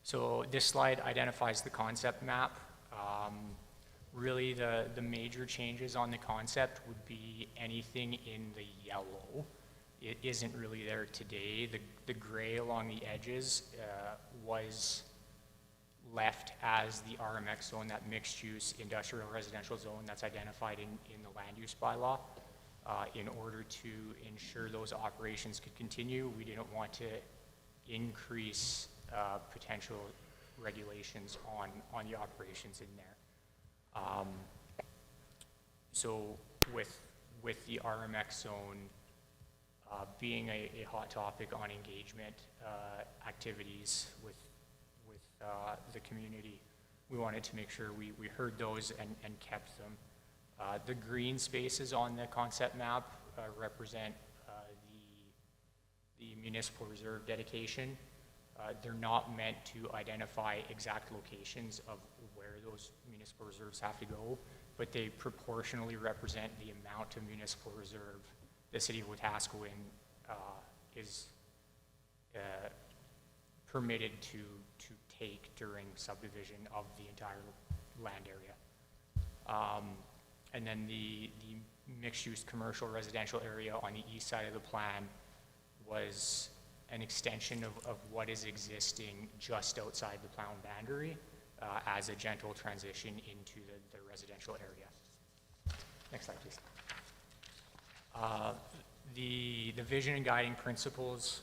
So this slide identifies the concept map. Really, the major changes on the concept would be anything in the yellow. It isn't really there today. The gray along the edges was left as the RMX zone, that mixed-use industrial residential zone that's identified in the land use bylaw. In order to ensure those operations could continue, we didn't want to increase potential regulations on the operations in there. So with the RMX zone being a hot topic on engagement activities with the community, we wanted to make sure we heard those and kept them. The green spaces on the concept map represent the municipal reserve dedication. They're not meant to identify exact locations of where those municipal reserves have to go, but they proportionally represent the amount of municipal reserve the city of Wetaskiwin is permitted to take during subdivision of the entire land area. And then the mixed-use commercial residential area on the east side of the plan was an extension of what is existing just outside the plan boundary as a gentle transition into the residential area. Next slide, please. The vision and guiding principles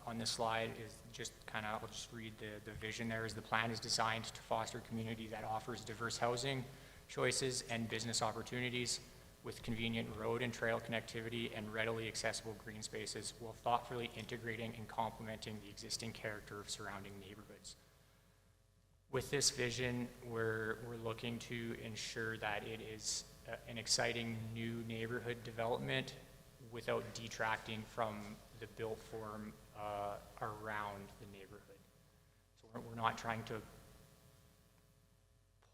on this slide is just I'll just read the vision there. Is the plan is designed to foster a community that offers diverse housing choices and business opportunities with convenient road and trail connectivity and readily accessible green spaces, while thoughtfully integrating and complementing the existing character of surrounding neighborhoods. With this vision, we're looking to ensure that it is an exciting new neighborhood development without detracting from the built form around the neighborhood. So we're not trying to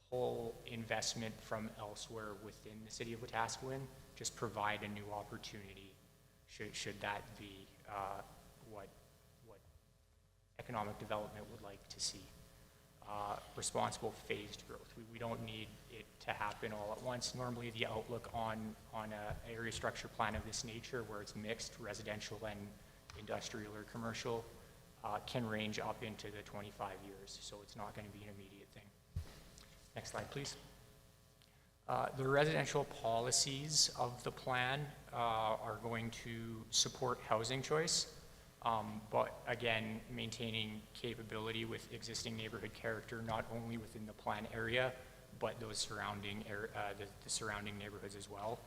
pull investment from elsewhere within the city of Wetaskiwin, just provide a new opportunity should that be what economic development would like to see. Responsible phased growth. We don't need it to happen all at once. Normally the outlook on a area structure plan of this nature, where it's mixed residential and industrial or commercial, can range up into the 25 years. So it's not going to be an immediate thing. Next slide, please. The residential policies of the plan are going to support housing choice, but again, maintaining capability with existing neighborhood character, not only within the plan area, but those surrounding the surrounding neighborhoods as well.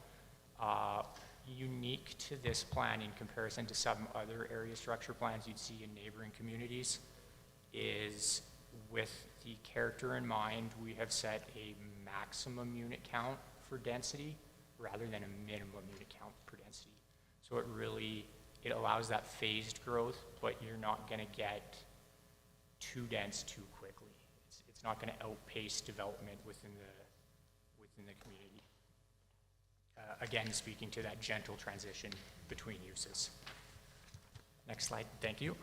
Unique to this plan in comparison to some other area structure plans you'd see in neighboring communities is, with the character in mind, we have set a maximum unit count for density rather than a minimum unit count for density. So it allows that phased growth, but you're not going to get too dense too quickly. It's not going to outpace development within the community. Again, speaking to that gentle transition between uses. Next slide, thank you.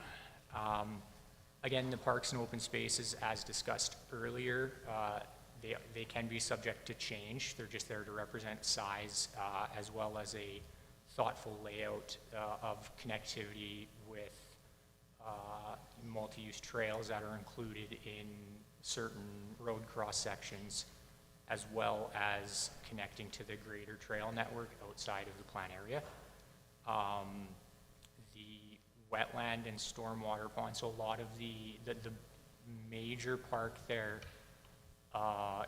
Again, the parks and open spaces, as discussed earlier, they can be subject to change. They're just there to represent size as well as a thoughtful layout of connectivity with multi-use trails that are included in certain road cross sections, as well as connecting to the greater trail network outside of the plan area. The wetland and stormwater pond, so a lot of the major park there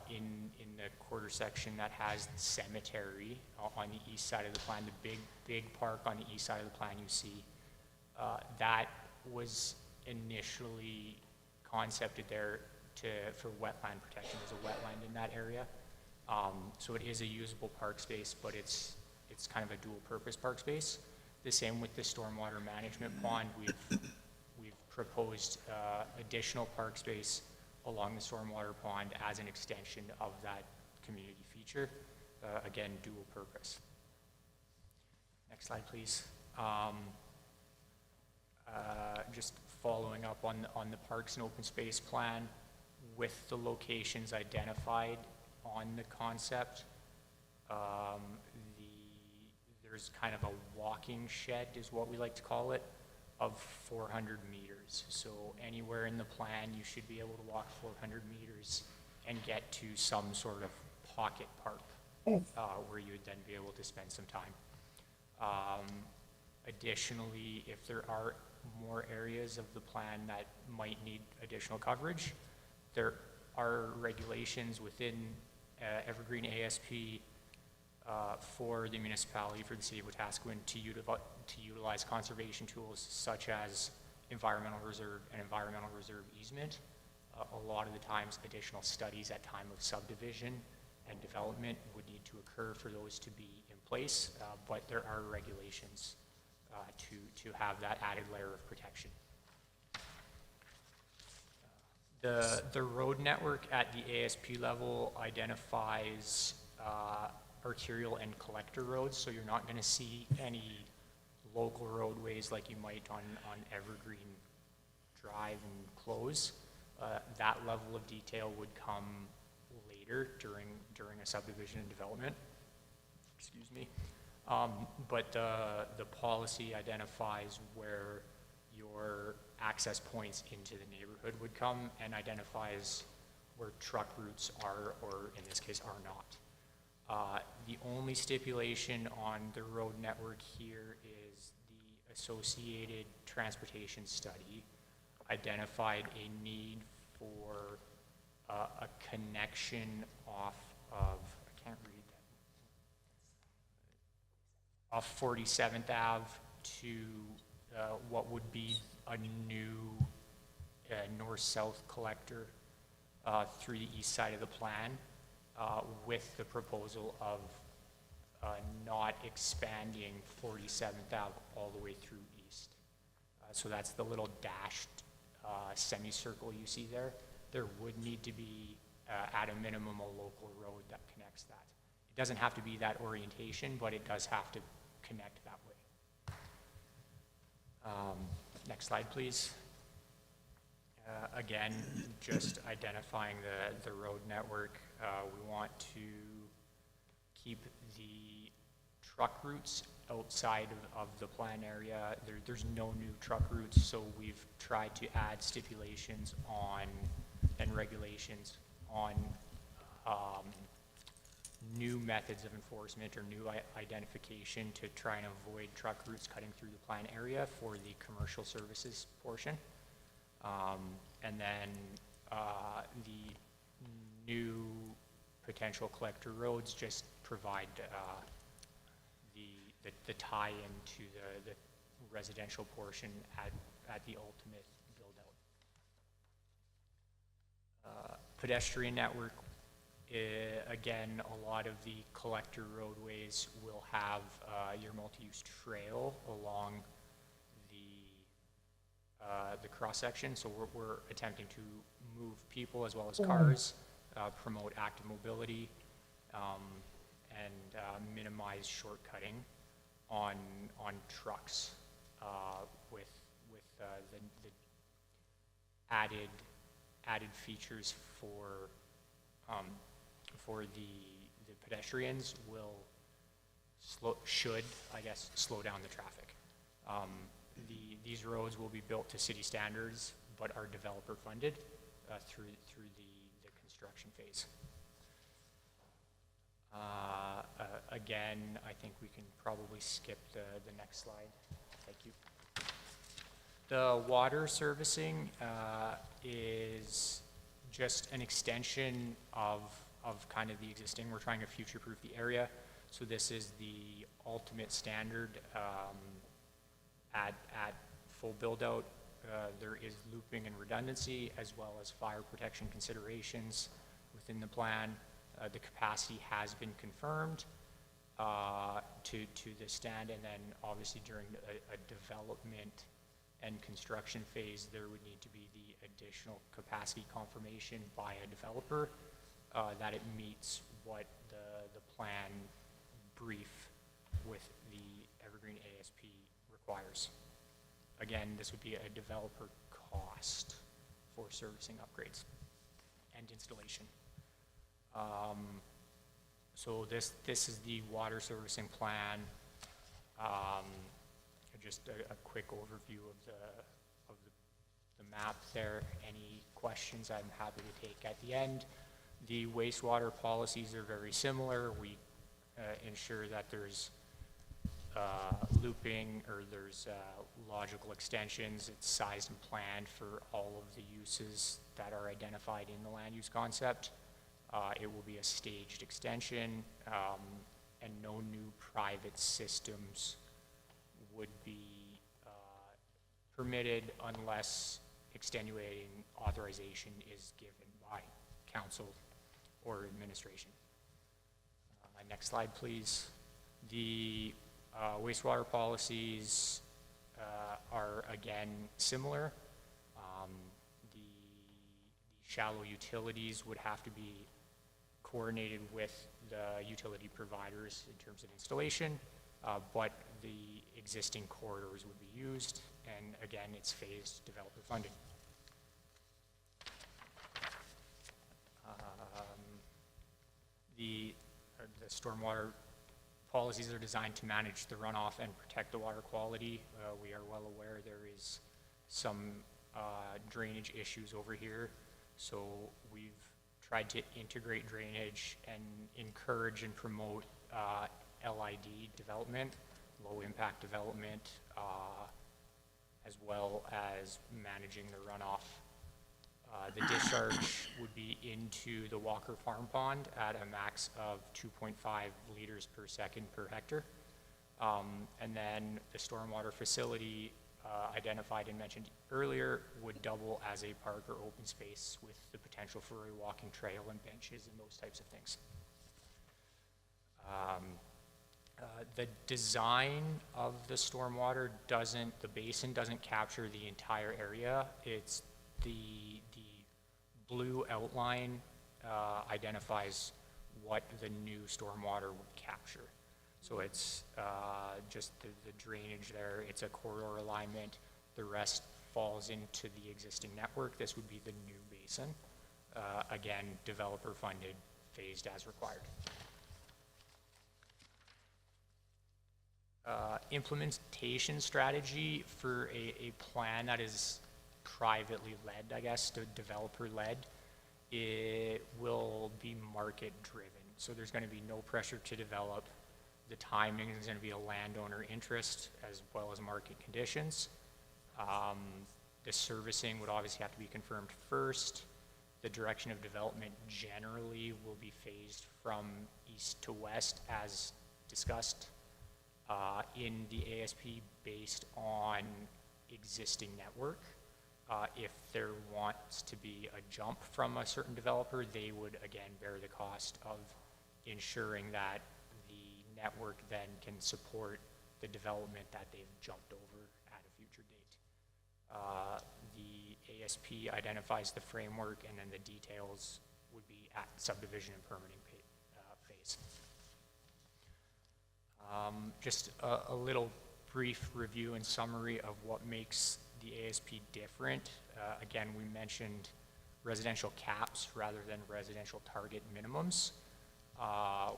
in the quarter section that has the cemetery on the east side of the plan, the big park on the east side of the plan you see, that was initially concepted there for wetland protection. There's a wetland in that area. So it is a usable park space, but it's kind of a dual purpose park space. The same with the stormwater management pond. We've proposed additional park space along the stormwater pond as an extension of that community feature. Again, dual purpose. Next slide, please. Just following up on the parks and open space plan, with the locations identified on the concept, there's kind of a walking shed, is what we like to call it, of 400 meters. So anywhere in the plan, you should be able to walk 400 meters and get to some sort of pocket park where you would then be able to spend some time. Additionally, if there are more areas of the plan that might need additional coverage, there are regulations within Evergreen ASP for the municipality, for the city of Wetaskiwin, to utilize conservation tools such as environmental reserve and environmental reserve easement. A lot of the times, additional studies at time of subdivision and development would need to occur for those to be in place, but there are regulations to have that added layer of protection. The road network at the ASP level identifies arterial and collector roads, so you're not going to see any local roadways like you might on Evergreen Drive and Close. That level of detail would come later during a subdivision and development. Excuse me. But the policy identifies where your access points into the neighborhood would come and identifies where truck routes are, or in this case, are not. The only stipulation on the road network here is the associated transportation study identified a need for a connection off of, I can't read that, off 47th Ave to what would be a new north-south collector through the east side of the plan with the proposal of not expanding 47th Ave all the way through east. So that's the little dashed semicircle you see there. There would need to be, at a minimum, a local road that connects that. It doesn't have to be that orientation, but it does have to connect that way. Next slide, please. Again, just identifying the road network. We want to keep the truck routes outside of the plan area. There's no new truck routes, so we've tried to add stipulations on and regulations on new methods of enforcement or new identification to try and avoid truck routes cutting through the plan area for the commercial services portion. And then the new potential collector roads just provide the tie-in to the residential portion at the ultimate build-out. Pedestrian network, again, a lot of the collector roadways will have your multi-use trail along the cross-section, so we're attempting to move people as well as cars, promote active mobility, and minimize shortcutting on trucks with the added features for the pedestrians should slow down the traffic. These roads will be built to city standards, but are developer funded through the construction phase. Again, I think we can probably skip the next slide. Thank you. The water servicing is just an extension of kind of the existing. We're trying to future-proof the area. So this is the ultimate standard at full build-out. There is looping and redundancy as well as fire protection considerations within the plan. The capacity has been confirmed to the stand, and then obviously during a development and construction phase, there would need to be the additional capacity confirmation by a developer that it meets what the plan brief with the Evergreen ASP requires. Again, this would be a developer cost for servicing upgrades and installation. So this is the water servicing plan. Just a quick overview of the map there. Any questions I'm happy to take at the end. The wastewater policies are very similar. We ensure that there's looping or there's logical extensions. It's sized and planned for all of the uses that are identified in the land use concept. It will be a staged extension, and no new private systems would be permitted unless extenuating authorization is given by council or administration. Next slide, please. The wastewater policies are again similar. The shallow utilities would have to be coordinated with the utility providers in terms of installation, but the existing corridors would be used, and again, it's phased developer funded. The stormwater policies are designed to manage the runoff and protect the water quality. We are well aware there is some drainage issues over here, so we've tried to integrate drainage and encourage and promote LID development, low impact development, as well as managing the runoff. The discharge would be into the Walker Farm Pond at a max of 2.5 liters per second per hectare. And then the stormwater facility identified and mentioned earlier would double as a park or open space with the potential for a walking trail and benches and those types of things. The design of the stormwater the basin doesn't capture the entire area. It's the blue outline identifies what the new stormwater would capture. So it's just the drainage there. It's a corridor alignment. The rest falls into the existing network. This would be the new basin. Again, developer funded, phased as required. Implementation strategy for a plan that is privately led, I guess, developer led, it will be market driven. So there's going to be no pressure to develop. The timing is going to be a landowner interest as well as market conditions. The servicing would obviously have to be confirmed first. The direction of development generally will be phased from east to west as discussed in the ASP based on existing network. If there wants to be a jump from a certain developer, they would again bear the cost of ensuring that the network then can support the development that they've jumped over at a future date. The ASP identifies the framework, and then the details would be at subdivision and permitting phase. Just a little brief review and summary of what makes the ASP different. Again, we mentioned residential caps rather than residential target minimums.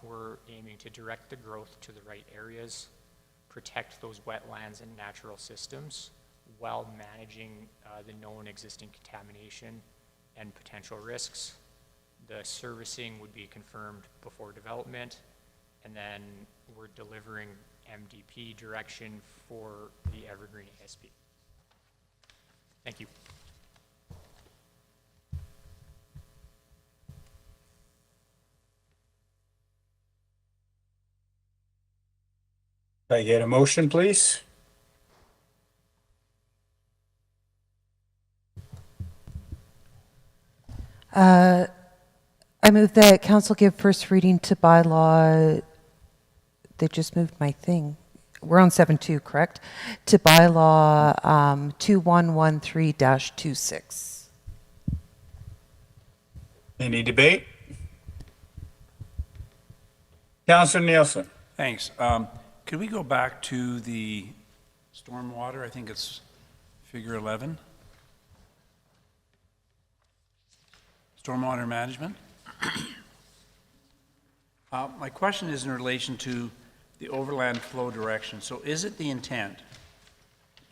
We're aiming to direct the growth to the right areas, protect those wetlands and natural systems while managing the known existing contamination and potential risks. The servicing would be confirmed before development, and then we're delivering MDP direction for the Evergreen ASP. Thank you. Can I get a motion, please? I move that council give first reading to bylaw. They just moved my thing. We're on 7.2, correct? To bylaw 2113-26. Any debate? Councillor Nielsen. Thanks. Could we go back to the stormwater? I think it's figure 11. Stormwater management. My question is in relation to the overland flow direction. So is it the intent,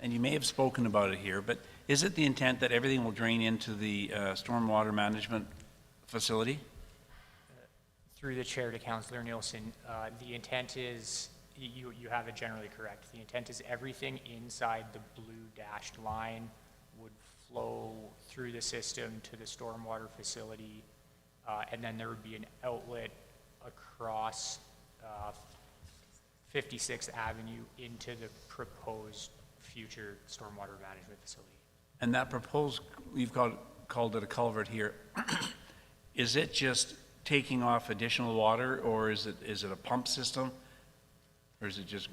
and you may have spoken about it here, but is it the intent that everything will drain into the stormwater management facility? Through the chair to Councillor Nielsen, the intent is, you have it generally correct. The intent is everything inside the blue dashed line would flow through the system to the stormwater facility, and then there would be an outlet across 56th Avenue into the proposed future stormwater management facility. And that proposed, you've called it a culvert here. Is it just taking off additional water, or is it a pump system? Or is it just,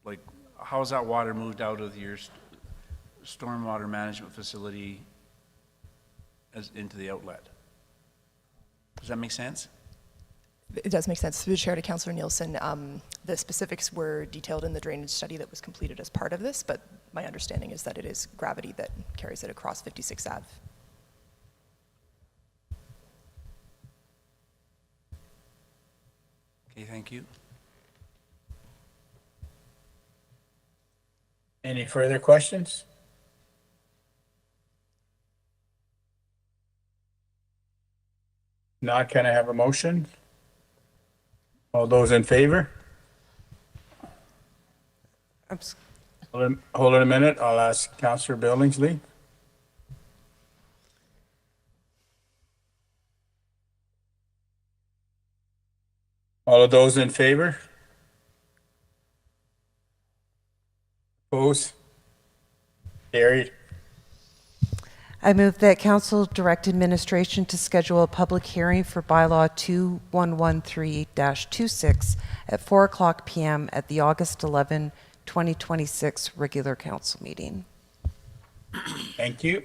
like, how is that water moved out of your stormwater management facility as into the outlet? Does that make sense? It does make sense. Through the chair to Councillor Nielsen, the specifics were detailed in the drainage study that was completed as part of this, but my understanding is that it is gravity that carries it across 56th Ave. Okay, thank you. Any further questions? Not, can I have a motion? All those in favor? Hold it a minute. I'll ask Councillor Billingsley. All of those in favor? Opposed? Carried. I move that council direct administration to schedule a public hearing for Bylaw 2113-26 at 4:00 p.m. at the August 11, 2026 regular council meeting. Thank you.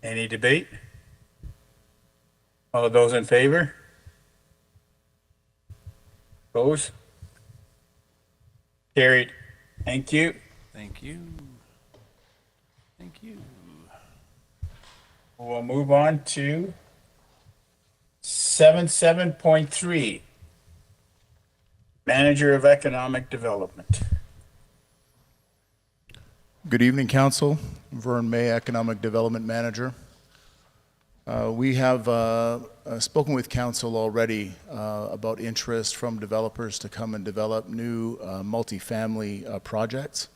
Any debate? All of those in favor? Opposed? Carried. Thank you. Thank you. Thank you. We'll move on to 7.3. Manager of Economic Development. Good evening, Council. Vern May, Economic Development Manager. We have spoken with Council already about interest from developers to come and develop new multifamily projects.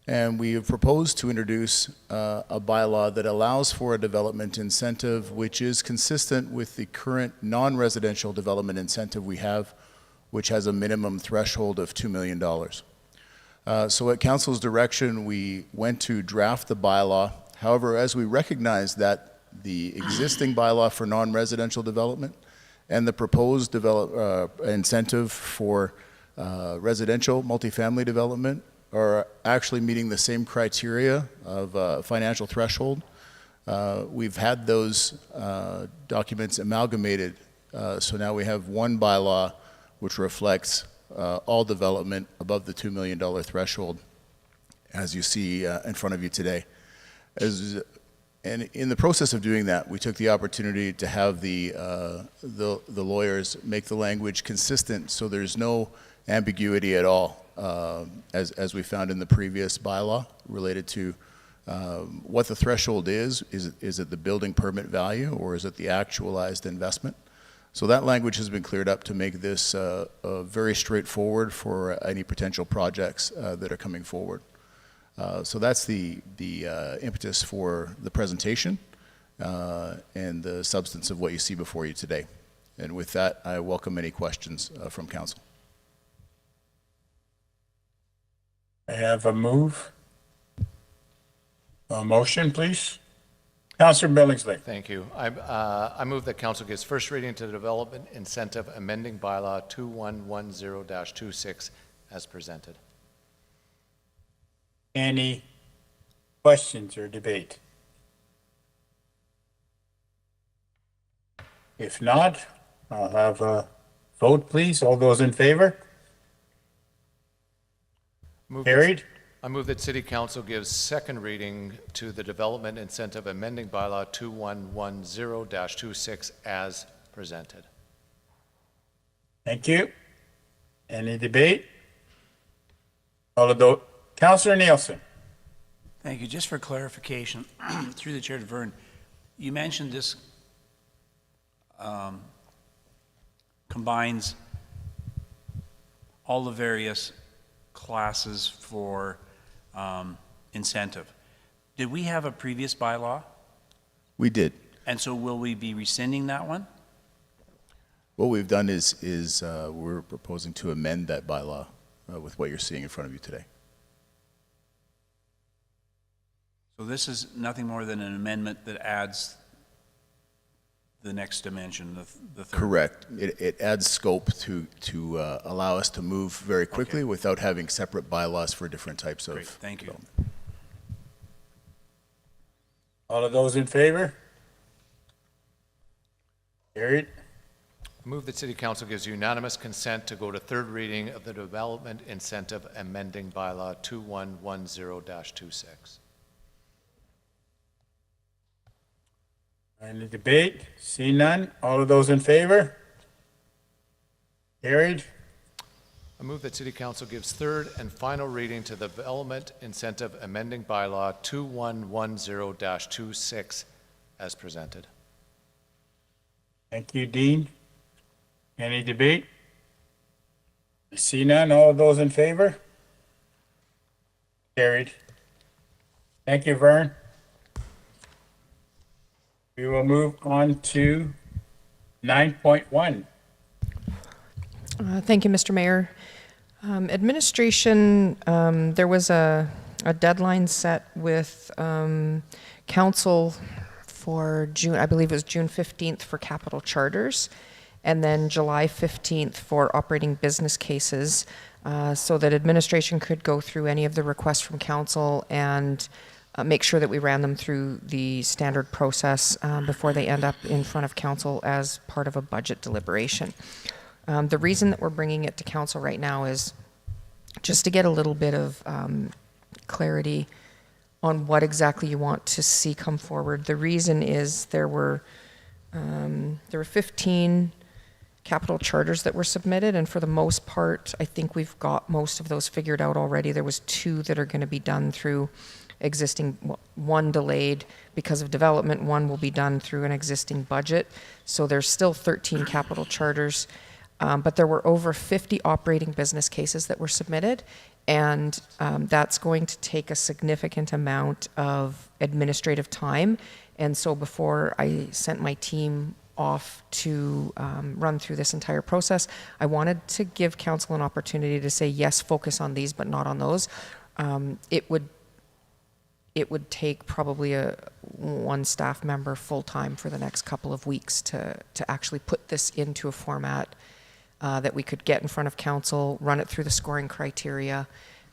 And we have proposed to introduce a bylaw that allows for a development incentive which is consistent with the current non-residential development incentive we have, which has a minimum threshold of $2 million. So at Council's direction, we went to draft the bylaw. However, as we recognize that the existing bylaw for non-residential development and the proposed incentive for residential multifamily development are actually meeting the same criteria of financial threshold, we've had those documents amalgamated. So now we have one bylaw which reflects all development above the $2 million threshold, as you see in front of you today. And in the process of doing that, we took the opportunity to have the lawyers make the language consistent so there's no ambiguity at all, as we found in the previous bylaw related to what the threshold is. Is it the building permit value or is it the actualized investment? So that language has been cleared up to make this very straightforward for any potential projects that are coming forward. So that's the impetus for the presentation and the substance of what you see before you today. And with that, I welcome any questions from Council. I have a motion, please. Councillor Billingsley. Thank you. I move that Council gives first reading to the Development Incentive Amending Bylaw 2110-26 as presented. Any questions or debate? If not, I'll have a vote, please. All those in favor? Carried. I move that City Council gives second reading to the Development Incentive Amending Bylaw 2110-26 as presented. Thank you. Any debate? All of those. Councillor Nielsen. Thank you. Just for clarification, through the chair to Vern, you mentioned this combines all the various classes for incentive. Did we have a previous bylaw? We did. And so will we be rescinding that one? What we've done is we're proposing to amend that bylaw with what you're seeing in front of you today. So this is nothing more than an amendment that adds the next dimension, the third. Correct. It adds scope to allow us to move very quickly without having separate bylaws for different types of. Great, thank you. development. All of those in favor? Carried. I move that City Council gives unanimous consent to go to third reading of the Development Incentive Amending Bylaw 2110-26. Any debate? See none. All of those in favor? Carried. I move that City Council gives third and final reading to the Development Incentive Amending Bylaw 2110-26 as presented. Thank you, Dean. Any debate? See none. All of those in favor? Carried. Thank you, Vern. We will move on to 9.1. Thank you, Mr. Mayor. Administration, there was a a deadline set with council for June, I believe it was June 15th for capital charters, and then July 15th for operating business cases, so that administration could go through any of the requests from council and make sure that we ran them through the standard process before they end up in front of council as part of a budget deliberation. The reason that we're bringing it to council right now is just to get a little bit of clarity on what exactly you want to see come forward. The reason is there were 15 capital charters that were submitted, and for the most part, I think we've got most of those figured out already. There was 2 that are going to be done through existing, one delayed because of development, one will be done through an existing budget. So there's still 13 capital charters, but there were over 50 operating business cases that were submitted, and that's going to take a significant amount of administrative time. And so before I sent my team off to run through this entire process, I wanted to give council an opportunity to say, yes, focus on these, but not on those. It would take probably one staff member full-time for the next couple of weeks to actually put this into a format that we could get in front of council, run it through the scoring criteria,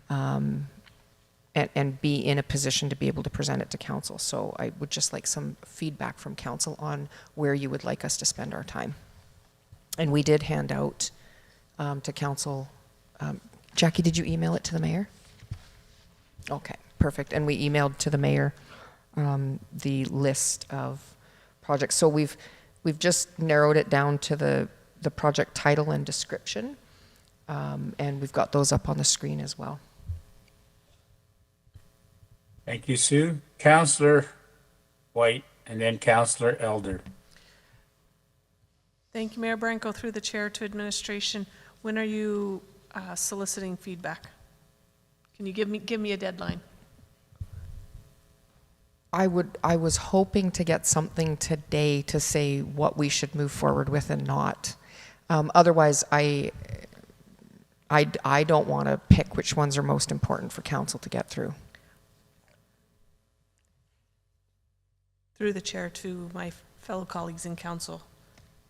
and be in a position to be able to present it to council. So I would just like some feedback from council on where you would like us to spend our time. And we did hand out to council. Jackie, did you email it to the mayor? Okay, perfect. And we emailed to the mayor the list of projects. So we've just narrowed it down to the project title and description, and we've got those up on the screen as well. Thank you, Sue. Councillor White, and then Councillor Elder. Thank you, Mayor Branco, through the chair to administration. When are you soliciting feedback? Can you give me a deadline? I was hoping to get something today to say what we should move forward with and not. Otherwise, I don't want to pick which ones are most important for council to get through. Through the chair to my fellow colleagues in council,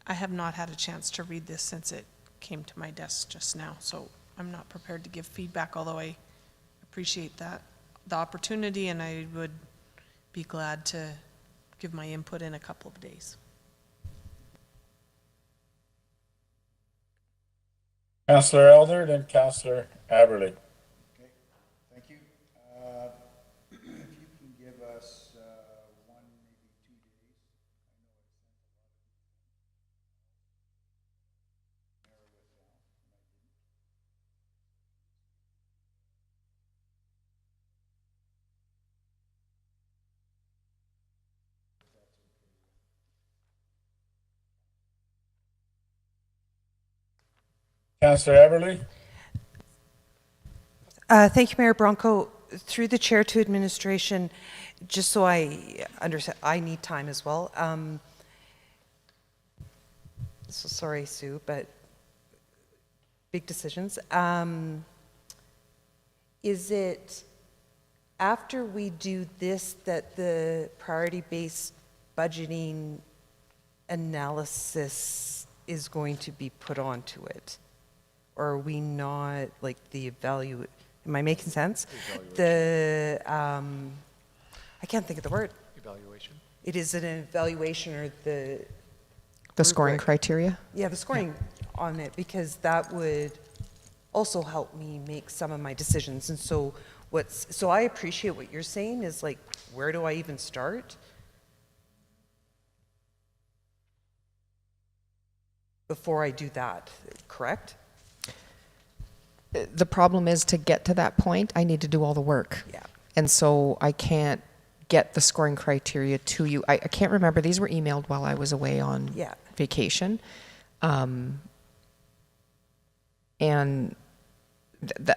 I have not had a chance to read this since it came to my desk just now, so I'm not prepared to give feedback, although I appreciate the opportunity, and I would be glad to give my input in a couple of days. Councillor Elder, then Councillor Aberley. Okay, thank you. If you can give us 1, maybe 2 days. I know I sent a lot of narrow it down, and I didn't. Councillor Aberley. Thank you, Mayor Bronco. Through the chair to administration, just so I understand, I need time as well. So sorry, Sue, but big decisions. Is it after we do this that the priority-based budgeting analysis is going to be put onto it? Or are we not, like, the evaluate? Am I making sense? The, I can't think of the word. Evaluation. It is an evaluation or the Scoring rubric. criteria? Yeah, the scoring on it, because that would also help me make some of my decisions. And so so I appreciate what you're saying is, like, where do I even start? Before I do that, correct? The problem is, to get to that point, I need to do all the work. Yeah. And so I can't get the scoring criteria to you. I can't remember. These were emailed while I was away on vacation. And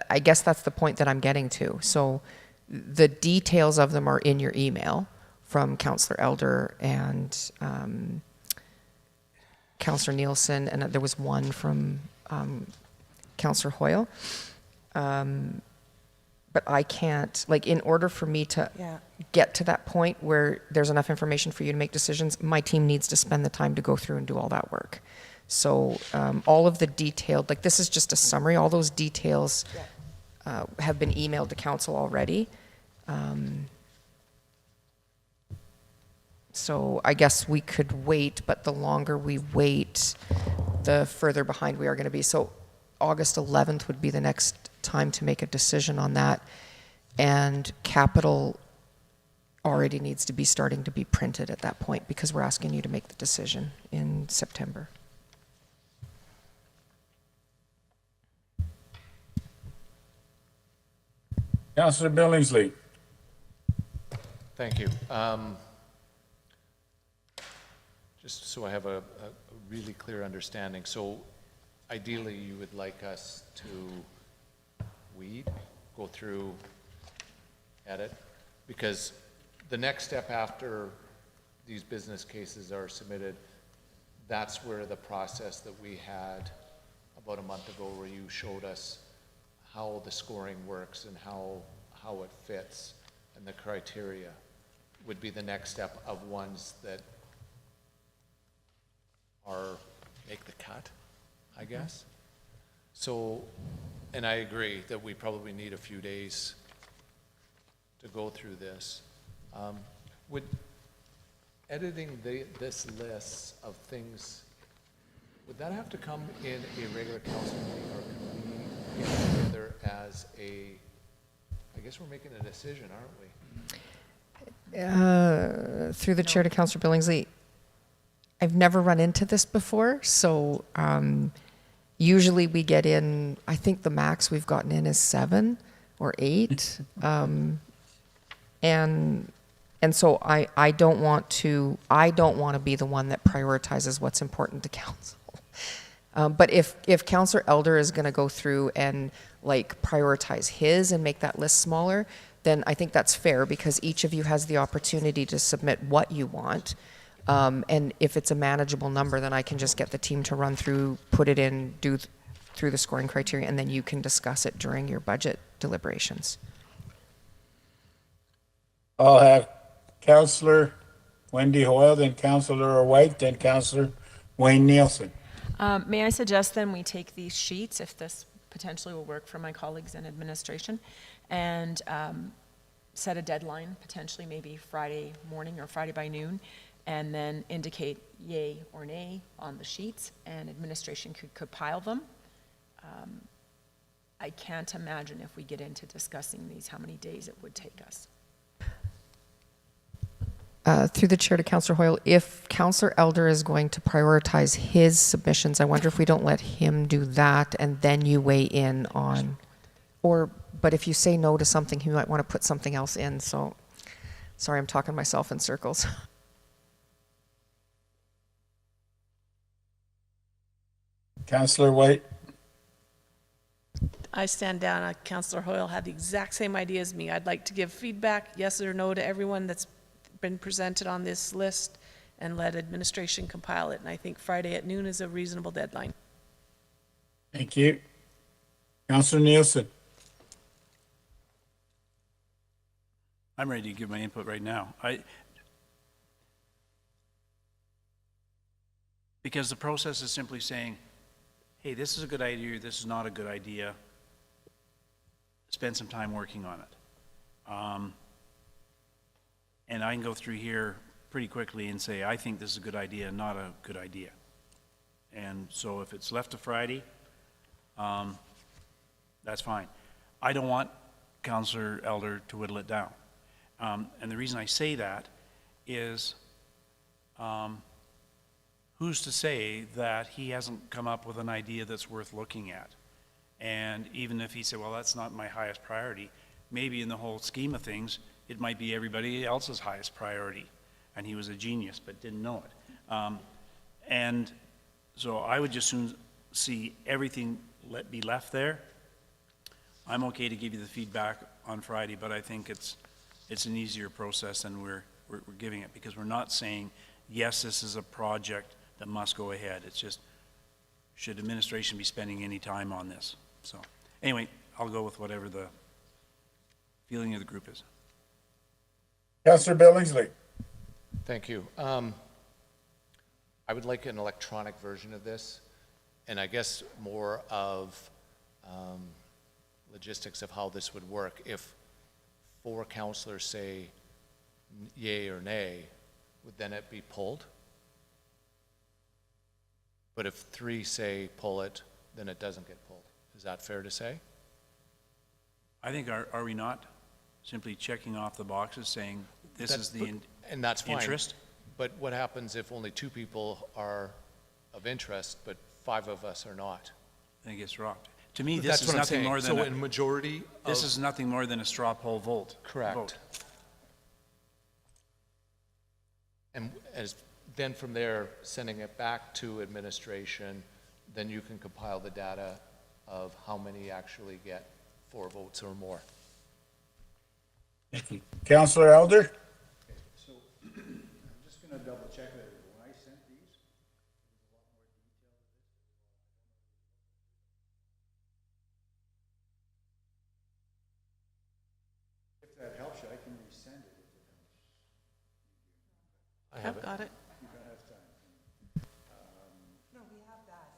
I guess that's the point that I'm getting to. So the details of them are in your email from Councillor Elder and Councillor Nielsen, and there was one from Councillor Hoyle. but I can't, like, in order for me to get to that point where there's enough information for you to make decisions, my team needs to spend the time to go through and do all that work. So all of the detailed, like, this is just a summary, all those details have been emailed to council already. So I guess we could wait, but the longer we wait, the further behind we are going to be. So August 11th would be the next time to make a decision on that. And capital already needs to be starting to be printed at that point because we're asking you to make the decision in September. Councillor Billingsley. Thank you. Just so I have a really clear understanding. So ideally, you would like us to go through, edit, because the next step after these business cases are submitted, that's where the process that we had about a month ago where you showed us how the scoring works and how it fits and the criteria would be the next step of ones that make the cut, I guess. So, and I agree that we probably need a few days to go through this. Would editing this list of things, would that have to come in a regular council meeting, or can we get together as I guess we're making a decision, aren't we? Through the chair to Councillor Billingsley, I've never run into this before, so usually we get in, I think the max we've gotten in is 7 or 8. And so I don't want to be the one that prioritizes what's important to council. But if Councillor Elder is going to go through and like prioritize his and make that list smaller, then I think that's fair because each of you has the opportunity to submit what you want. And if it's a manageable number, then I can just get the team to run through, put it in, do through the scoring criteria, and then you can discuss it during your budget deliberations. I'll have Councillor Wendy Hoyle, then Councillor White, then Councillor Wayne Nielsen. May I suggest then we take these sheets, if this potentially will work for my colleagues in administration, and set a deadline, potentially maybe Friday morning or Friday by noon, and then indicate yay or nay on the sheets, and administration could compile them. I can't imagine if we get into discussing these, how many days it would take us. Through the chair to Councillor Hoyle, if Councillor Elder is going to prioritize his submissions, I wonder if we don't let him do that and then you weigh in on, but if you say no to something, he might want to put something else in. So, sorry, I'm talking myself in circles. Councillor White. I stand down. Councillor Hoyle had the exact same idea as me. I'd like to give feedback, yes or no, to everyone that's been presented on this list and let administration compile it. And I think Friday at noon is a reasonable deadline. Thank you. Councillor Nielsen. I'm ready to give my input right now. Because the process is simply saying, hey, this is a good idea, this is not a good idea. Spend some time working on it. And I can go through here pretty quickly and say, I think this is a good idea, not a good idea. And so if it's left to Friday, that's fine. I don't want Councillor Elder to whittle it down. And the reason I say that is, who's to say that he hasn't come up with an idea that's worth looking at? And even if he said, well, that's not my highest priority, maybe in the whole scheme of things, it might be everybody else's highest priority. And he was a genius, but didn't know it. And so I would just soon see everything be left there. I'm okay to give you the feedback on Friday, but I think it's an easier process than we're giving it, because we're not saying, yes, this is a project that must go ahead. It's just, should administration be spending any time on this? So anyway, I'll go with whatever the feeling of the group is. Councillor Billingsley. Thank you. I would like an electronic version of this, and I guess more of logistics of how this would work. If 4 councillors say yay or nay, would then it be pulled? But if 3 say pull it, then it doesn't get pulled. Is that fair to say? I think, are we not simply checking off the boxes saying this is the And that's fine. interest? But what happens if only 2 people are of interest, but 5 of us are not? I think it's dropped. To me, this That's is what I'm nothing saying. more than So a, in majority this of- is nothing more than a straw poll vote. Correct. Vote. And then from there, sending it back to administration, then you can compile the data of how many actually get 4 votes or more. Thank you. Councillor Elder? So, I'm just going to double check that when I sent these, if that helps you, I can resend it if it helps. I have I've it. got it. You don't have time. No, we have that.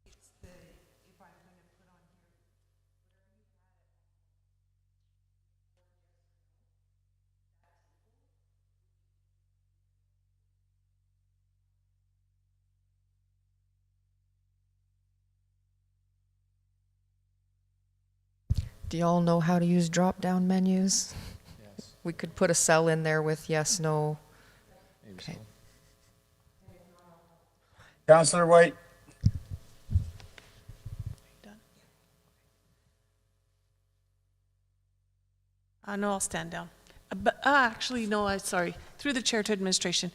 It's the, if I'm going to put on here, Do y'all know how to use drop-down menus? Yes, We could put a cell in there with yes, no. maybe so. Councillor White? No, I'll stand down. Actually, no, sorry. Through the chair to administration,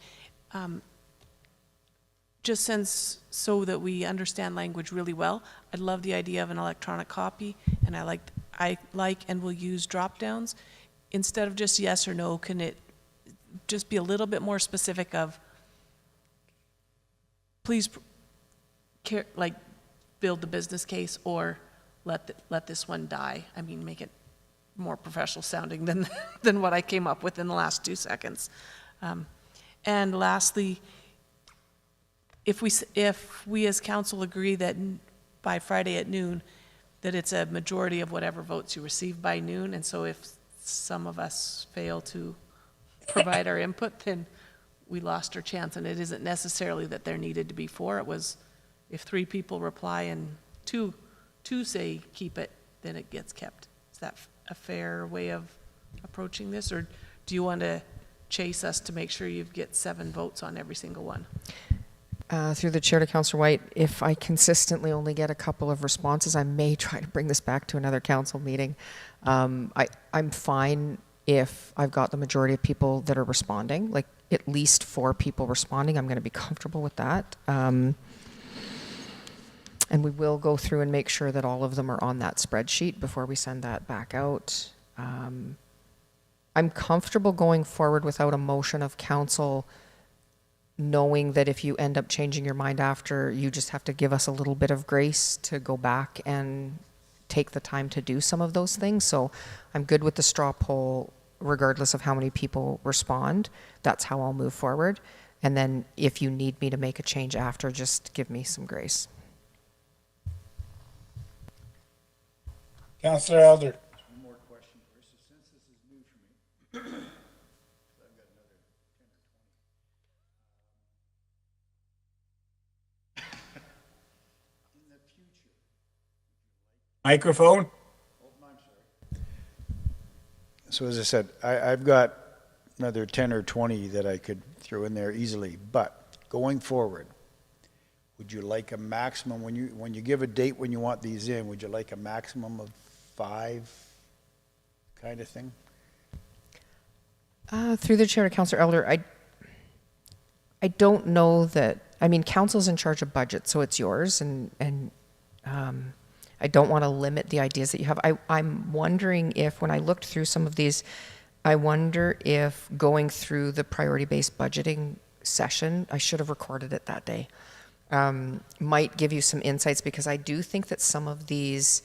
just since, so that we understand language really well, I'd love the idea of an electronic copy, and I like and will use drop-downs. Instead of just yes or no, can it just be a little bit more specific of, please, like, build the business case, or let this one die? I mean, make it more professional sounding than what I came up with in the last 2 seconds. And lastly, if we as council agree that by Friday at noon, that it's a majority of whatever votes you receive by noon, and so if some of us fail to provide our input, then we lost our chance, and it isn't necessarily that there needed to be 4. It was if 3 people reply and two say keep it, then it gets kept. Is that a fair way of approaching this, or do you want to chase us to make sure you get 7 votes on every single one? Through the chair to Councillor White, if I consistently only get a couple of responses, I may try to bring this back to another council meeting. I'm fine if I've got the majority of people that are responding, like at least 4 people responding. I'm going to be comfortable with that. And we will go through and make sure that all of them are on that spreadsheet before we send that back out. I'm comfortable going forward without a motion of council, knowing that if you end up changing your mind after, you just have to give us a little bit of grace to go back and take the time to do some of those things. So I'm good with the straw poll regardless of how many people respond. That's how I'll move forward. And then if you need me to make a change after, just give me some grace. Councillor Elder? One more question first. So since this is new for me, so I've got another 10 or 20. In the future, Microphone? so as I said, I've got another 10 or 20 that I could throw in there easily, but going forward, would you like a maximum, when you give a date when you want these in, would you like a maximum of 5 kind of thing? Through the chair to Councillor Elder, I don't know that, I mean, council's in charge of budget, so it's yours, and I don't want to limit the ideas that you have. I'm wondering if, when I looked through some of these, I wonder if going through the priority-based budgeting session, I should have recorded it that day. might give you some insights, because I do think that some of these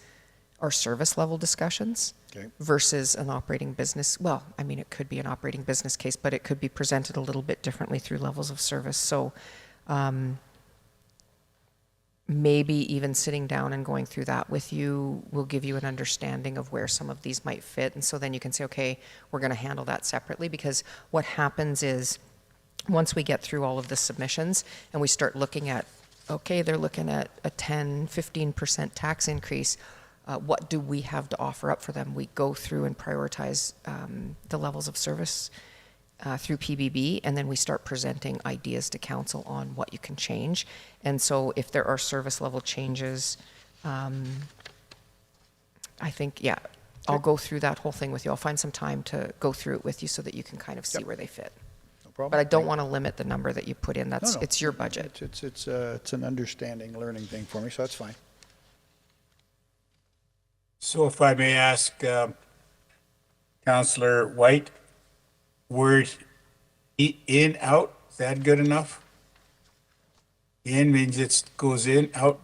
are service level discussions Okay. versus an operating business. Well, I mean, it could be an operating business case, but it could be presented a little bit differently through levels of service. So maybe even sitting down and going through that with you will give you an understanding of where some of these might fit. And so then you can say, okay, we're going to handle that separately, because what happens is once we get through all of the submissions and we start looking at, okay, they're looking at a 10, 15% tax increase, what do we have to offer up for them? We go through and prioritize the levels of service through PBB, and then we start presenting ideas to council on what you can change. And so if there are service level changes, I think, yeah, I'll go through that whole thing with you. I'll find some time to go through it with you so that you can kind of see where they fit. No problem. But I don't want to limit the number that you put in. That's, No. it's your budget. It's an understanding, learning thing for me, so that's fine. So if I may ask, Councillor White, word in, out, is that good enough? In means it goes in, out.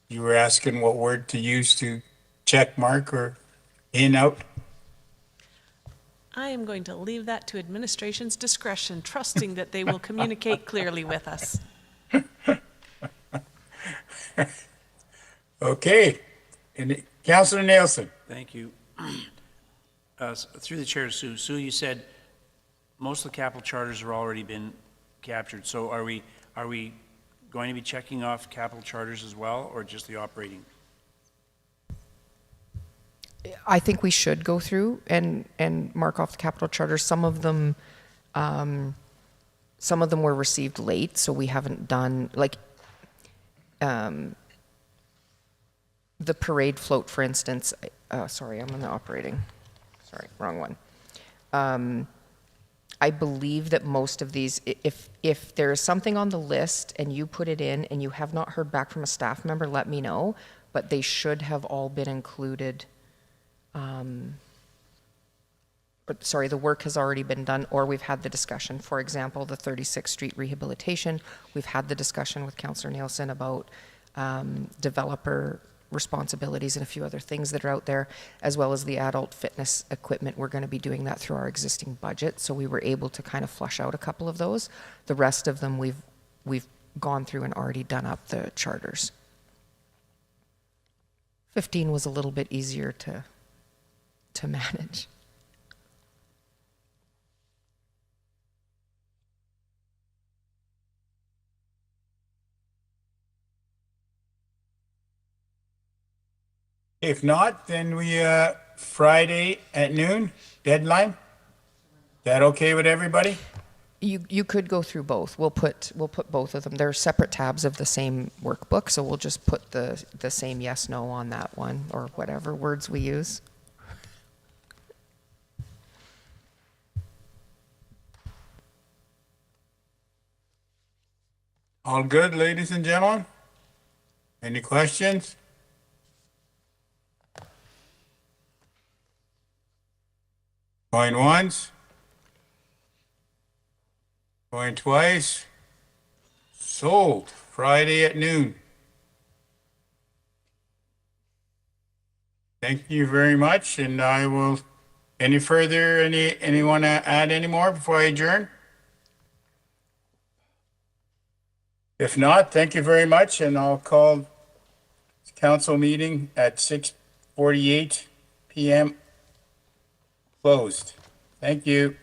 You were asking what word to use to check mark or in, out? I am going to leave that to administration's discretion, trusting that they will communicate clearly with us. Okay. And Councillor Nielsen. Thank you. Through the chair to Sue. Sue, you said most of the capital charters have already been captured. So are we going to be checking off capital charters as well, or just the operating? I think we should go through and mark off the capital charters. Some of them were received late, so we haven't done, like, the parade float, for instance. Sorry, I'm on the operating. Sorry, wrong one. I believe that most of these, if there is something on the list and you put it in and you have not heard back from a staff member, let me know, but they should have all been included. Sorry, the work has already been done, or we've had the discussion. For example, the 36th Street rehabilitation, we've had the discussion with Councillor Nielsen about developer responsibilities and a few other things that are out there, as well as the adult fitness equipment. We're going to be doing that through our existing budget, so we were able to kind of flush out a couple of those. The rest of them we've gone through and already done up the charters. 15 was a little bit easier to manage. If not, then we, Friday at noon, deadline? That okay with everybody? You could go through both. We'll put both of them. They're separate tabs of the same workbook, so we'll just put the same yes, no on that one, or whatever words we use. All good, ladies and gentlemen? Any questions? Going once? Going twice? Sold. Friday at noon. Thank you very much, and I will, any further, anyone add any more before I adjourn? If not, thank you very much, and I'll call council meeting at 6:48 p.m. closed. Thank you.